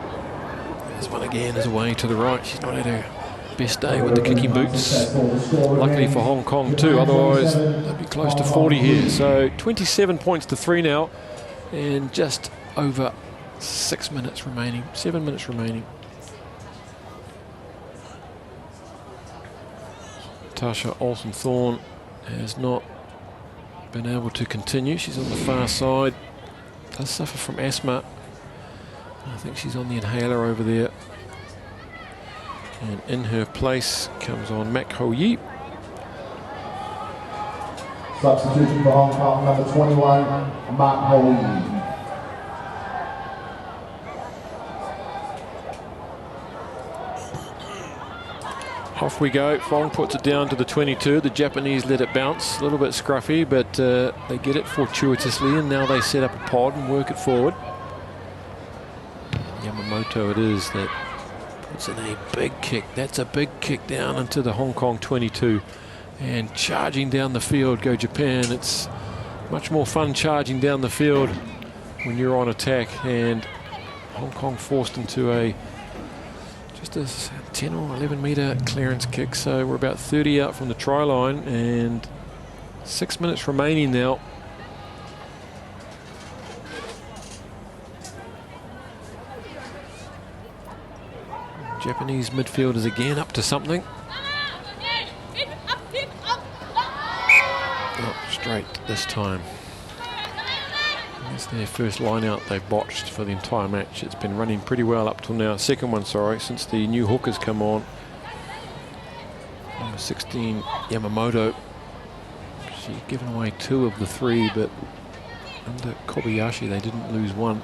There's one again, there's away to the right. She's not had her best day with the kicking boots. Luckily for Hong Kong too, otherwise they'd be close to 40 here. So 27 points to 3 now, and just over 6 minutes remaining, 7 minutes remaining. Tasha Olsen-Thorn has not been able to continue. She's on the far side, does suffer from asthma. I think she's on the inhaler over there. And in her place comes on Mak Ho Yi. Substitution for Hong Kong, number 21, Mak Ho Yi. Off we go. Fong puts it down to the 22. The Japanese let it bounce. A little bit scruffy, but they get it fortuitously, and now they set up a pod and work it forward. Yamamoto it is that puts in a big kick. That's a big kick down into the Hong Kong 22. And charging down the field go Japan. It's much more fun charging down the field when you're on attack. And Hong Kong forced into just a 10 or 11 metre clearance kick. So we're about 30 out from the try line, and 6 minutes remaining now. Japanese midfielders again up to something. Not straight this time. That's their first line out they've botched for the entire match. It's been running pretty well up till now. Second one, sorry, since the new hookers come on. Number 16, Yamamoto. She's given away 2 of the 3, but under Kobayashi they didn't lose 1.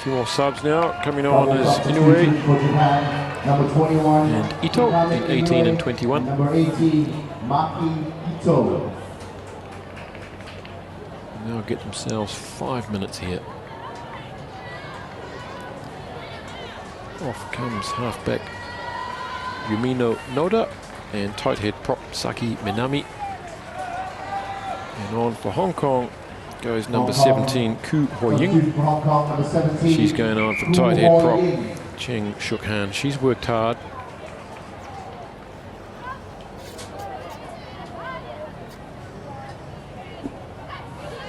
few more subs now. Coming on is Inoue Number 21. and Ito in 18 and 21. Number 18, Maki Ito. Now get themselves 5 minutes here. Off comes halfback Yumino Noda and tight head prop Saki Minami. And on for Hong Kong goes number 17 Ku Ho Ying. She's going on for tight head prop Cheng Shuk Han. She's worked hard.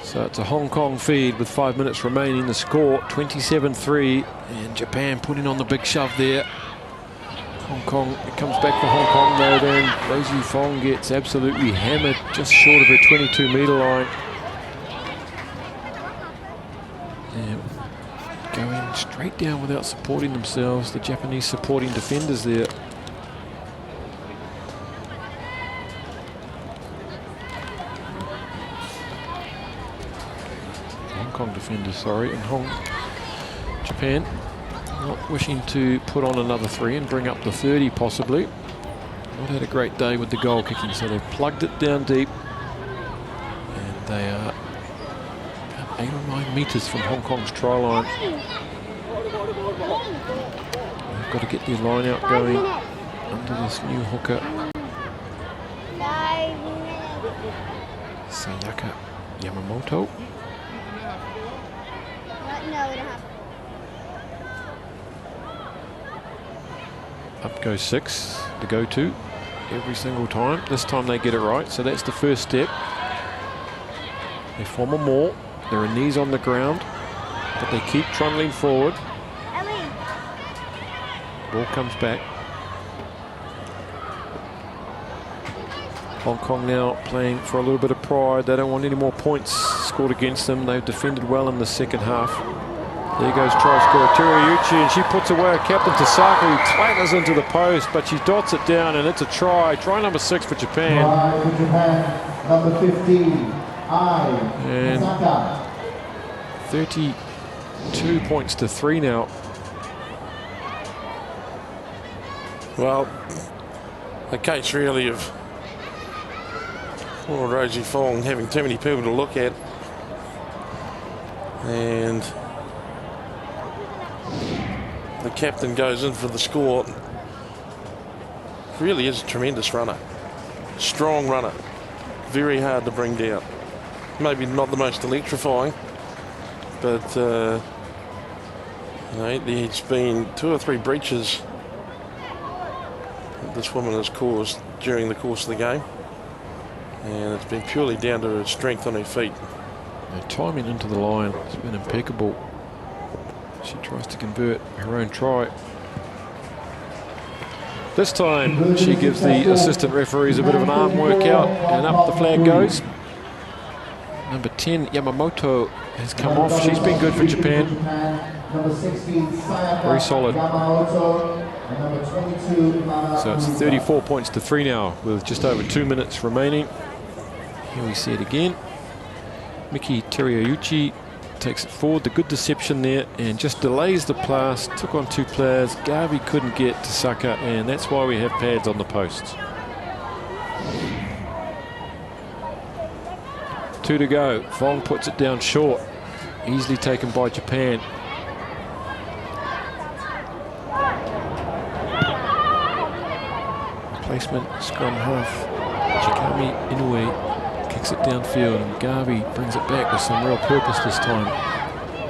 So it's a Hong Kong feed with 5 minutes remaining. The score 27-3, and Japan putting on the big shove there. Hong Kong, it comes back for Hong Kong though. Then Rosie Fong gets absolutely hammered just short of her 22-metre line. And going straight down without supporting themselves. The Japanese supporting defenders there. Defenders, sorry, and Japan not wishing to put on another 3 and bring up the 30 possibly. Not had a great day with the goal kicking, so they've plugged it down deep, and they are about 8 or 9 metres from Hong Kong's try line. They've got to get their line out going under this new hooker, Sayaka Yamamoto. Up goes 6, the go-to, every single time. This time they get it right, so that's the first step. They form a maul, there are knees on the ground, but they keep trundling forward. Ball comes back. Hong Kong now playing for a little bit of pride. They don't want any more points scored against them. They've defended well in the second half. There goes try scorer Teriyuchi, and she puts away a captain Tasaka, who clatters into the post, but she dots it down, and it's a try. Try number 6 for Japan. Try for Japan, number 15, And Tasaka. 32 points to 3 now. Well, a case really of poor Rosie Fong having too many people to look at, and the captain goes in for the score. Really is a tremendous runner, strong runner, very hard to bring down. Maybe not the most electrifying, but there's been 2 or 3 breaches that this woman has caused during the course of the game, and it's been purely down to her strength on her feet. Her timing into the line has been impeccable. She tries to convert her own try. This time she gives the assistant referees a bit of an arm workout, and up the flag goes. Number 10 Yamamoto has come off. She's been good for Japan. Very solid. So it's 34 points to 3 now with just over 2 minutes remaining. Here we see it again. Miki Teriyuchi takes it forward, the good deception there, and just delays the pass, took on 2 players. Garvey couldn't get to Saka, and that's why we have pads on the posts. 2 to go. Fong puts it down short, easily taken by Japan. Replacement scrum half Chikami Inoue kicks it downfield, and Garvey brings it back with some real purpose this time.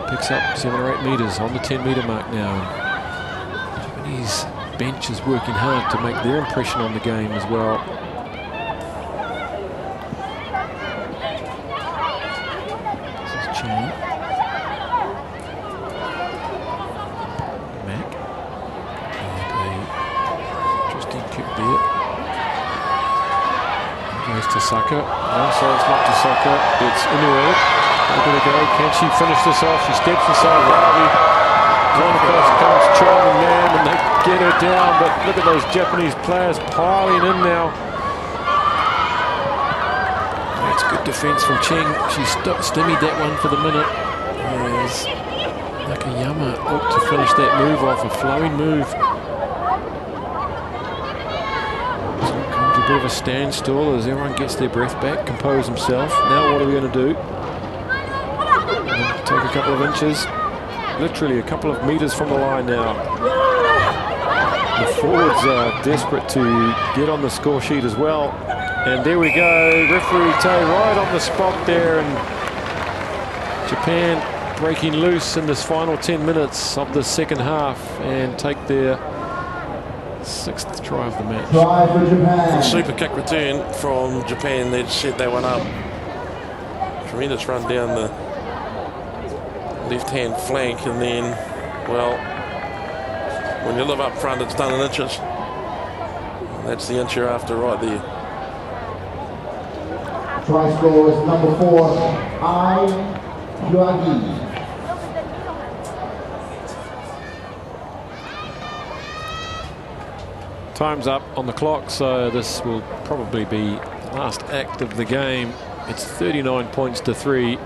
Picks up 7 or 8 metres on the 10-metre mark now. Japanese bench is working hard to make their impression on the game as well. This is Chang. Mac. And a interesting kick there. Goes to Saka. No, so it's not to Saka. It's Inoue. They're going to go. Can she finish this off? She steps inside Garvey. Going across comes Chong and Nam, and they get her down. But look at those Japanese players piling in now. That's good defence from Cheng. She stymied that one for the minute. As Nakayama looked to finish that move off, a flowing move. So it comes to a bit of a standstill as everyone gets their breath back, compose themselves. Now what are we going to do? And take a couple of inches, literally a couple of meters from the line now. The forwards are desperate to get on the score sheet as well. And there we go, referee Tay right on the spot there, and Japan breaking loose in this final 10 minutes of the second half and take their 6th try of the match. Try for Japan. Super kick return from Japan. They'd set that one up. Tremendous run down the left-hand flank, and then, well, when you live up front, it's done in inches. That's the inch you're after right there. Try score is number 4, I. Yuagi. Time's up on the clock, so this will probably be the last act of the game. It's 39 points to 3.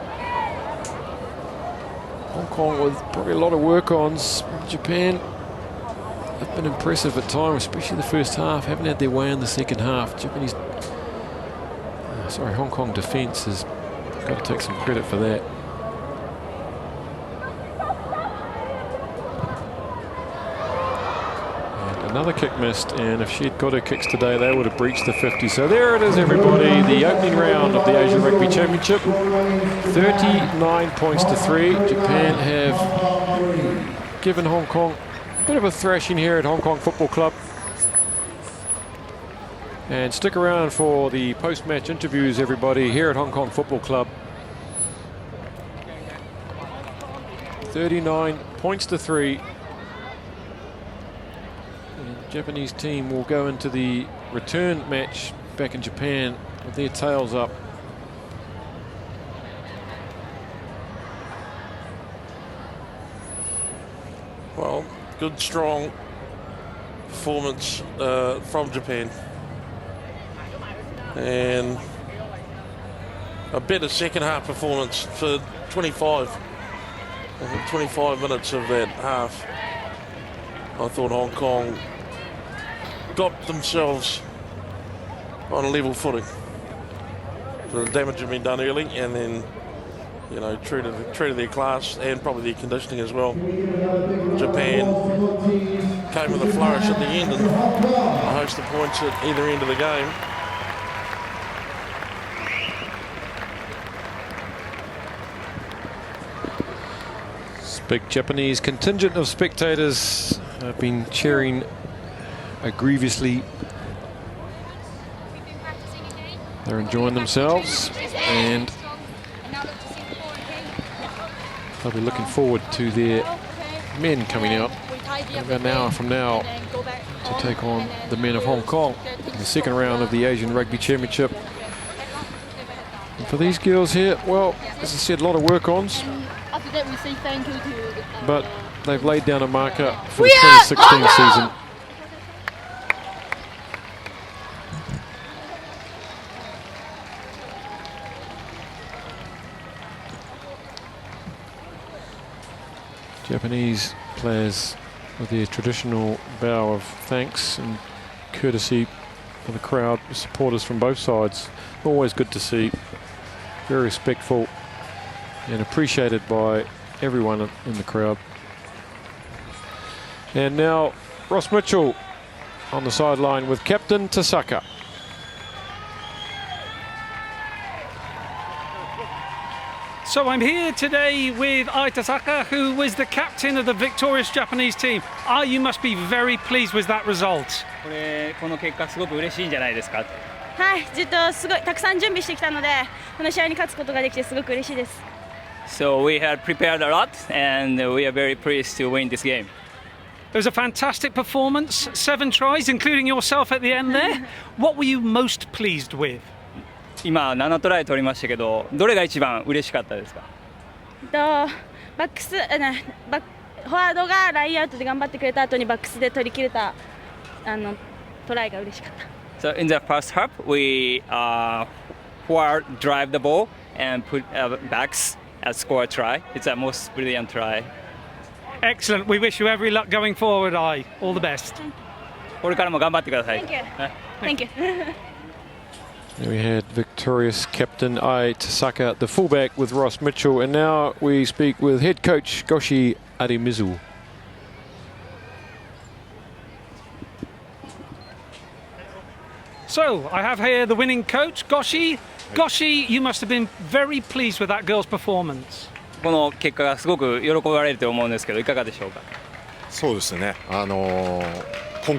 Hong Kong with probably a lot of work-ons. Japan have been impressive at times, especially the first half. Haven't had their way in the second half. Hong Kong defence has got to take some credit for that. And another kick missed, and if she'd got her kicks today, they would have breached the 50. So there it is, everybody. The opening round of the Asian Rugby Championship. 39 points to 3. Japan have given Hong Kong a bit of a thrashing here at Hong Kong Football Club. And stick around for the post-match interviews, everybody, here at Hong Kong Football Club. 39 points to 3. The Japanese team will go into the return match back in Japan with their tails up. Well, good, strong performance from Japan. And a better second half performance for 25 minutes of that half. I thought Hong Kong got themselves on a level footing. The damage had been done early, and then, you know, true to their class and probably their conditioning as well. Japan came with a flourish at the end and a host of points at either end of the game. Big Japanese contingent of spectators have been cheering grievously. They're enjoying themselves, and they'll be looking forward to their men coming out about an hour from now to take on the men of Hong Kong in the second round of the Asian Rugby Championship. And for these girls here, well, as I said, a lot of work-ons. After that, we say thank you to But they've laid down a marker for the 2016 season. Japanese players with their traditional bow of thanks and courtesy for the crowd, supporters from both sides. Always good to see. Very respectful and appreciated by everyone in the crowd. And now Ross Mitchell on the sideline with Captain Tasaka. So I'm here today with Ai Tasaka, who was the captain of the victorious Japanese team. Ai, you must be very pleased with that result. この結果すごく嬉しいんじゃないですか。はい、ずっとすごいたくさん準備してきたので、この試合に勝つことができてすごく嬉しいです。So we had prepared a lot, and we are very pleased to win this game. It was a fantastic performance, 7 tries, including yourself at the end there. What were you most pleased with? 今7トライ取りましたけど、どれが一番嬉しかったですか？バックス、フォワードがラインアウトで頑張ってくれた後にバックスで取り切れたトライが嬉しかった。So in the first half, we forward drive the ball and put backs and score a try. It's a most brilliant try. Excellent. We wish you every luck going forward, Ai. All the best. これからも頑張ってください。 Thank you. ね Thank you. There we had victorious captain Ai Tasaka, the fullback, with Ross Mitchell. And now we speak with head coach Goshi Arimizu. So, I have here the winning coach, Goshi. Goshi, you must have been very pleased with that girl's performance. この結果がすごく喜ばれると思うんですけど、いかがでしょうか。そうですね、香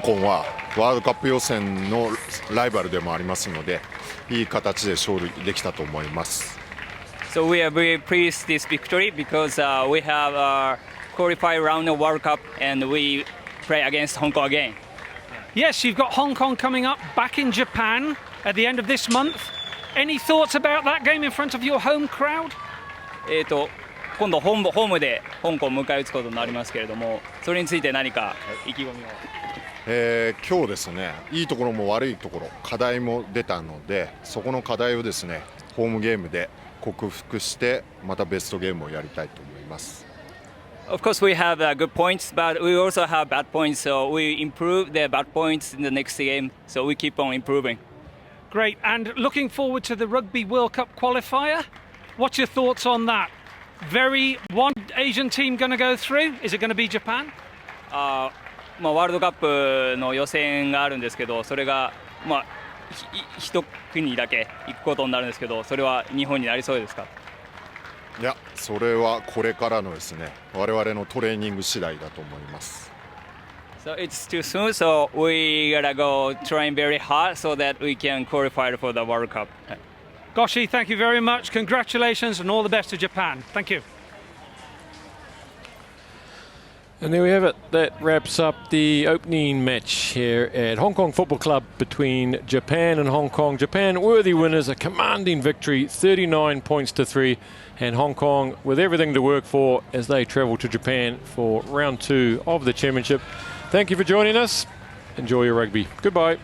港はワールドカップ予選のライバルでもありますので、いい形で勝利できたと思います。So we are very pleased this victory because we have a qualified round of World Cup and we play against Hong Kong again. Yes, you've got Hong Kong coming up back in Japan at the end of this month. Any thoughts about that game in front of your home crowd? 今度ホームで香港を迎え撃つことになりますけれども、それについて何か意気込みを。今日ですね、いいところも悪いところ、課題も出たので、そこの課題をですね、ホームゲームで克服して、またベストゲームをやりたいと思います。Of course, we have good points, but we also have bad points. So we improve the bad points in the next game. So we keep on improving. Great. And looking forward to the Rugby World Cup qualifier. What's your thoughts on that? One Asian team going to go through? Is it going to be Japan? ワールドカップの予選があるんですけど、それが一国だけ行くことになるんですけど、それは日本になりそうですか？いや、それはこれからのですね、我々のトレーニング次第だと思います。So it's too soon, so we gotta go train very hard so that we can qualify for the World Cup. Goshi, thank you very much. Congratulations and all the best to Japan. Thank you. And there we have it. That wraps up the opening match here at Hong Kong Football Club between Japan and Hong Kong. Japan worthy winners, a commanding victory, 39 points to 3. And Hong Kong with everything to work for as they travel to Japan for round 2 of the championship. Thank you for joining us. Enjoy your rugby. Goodbye.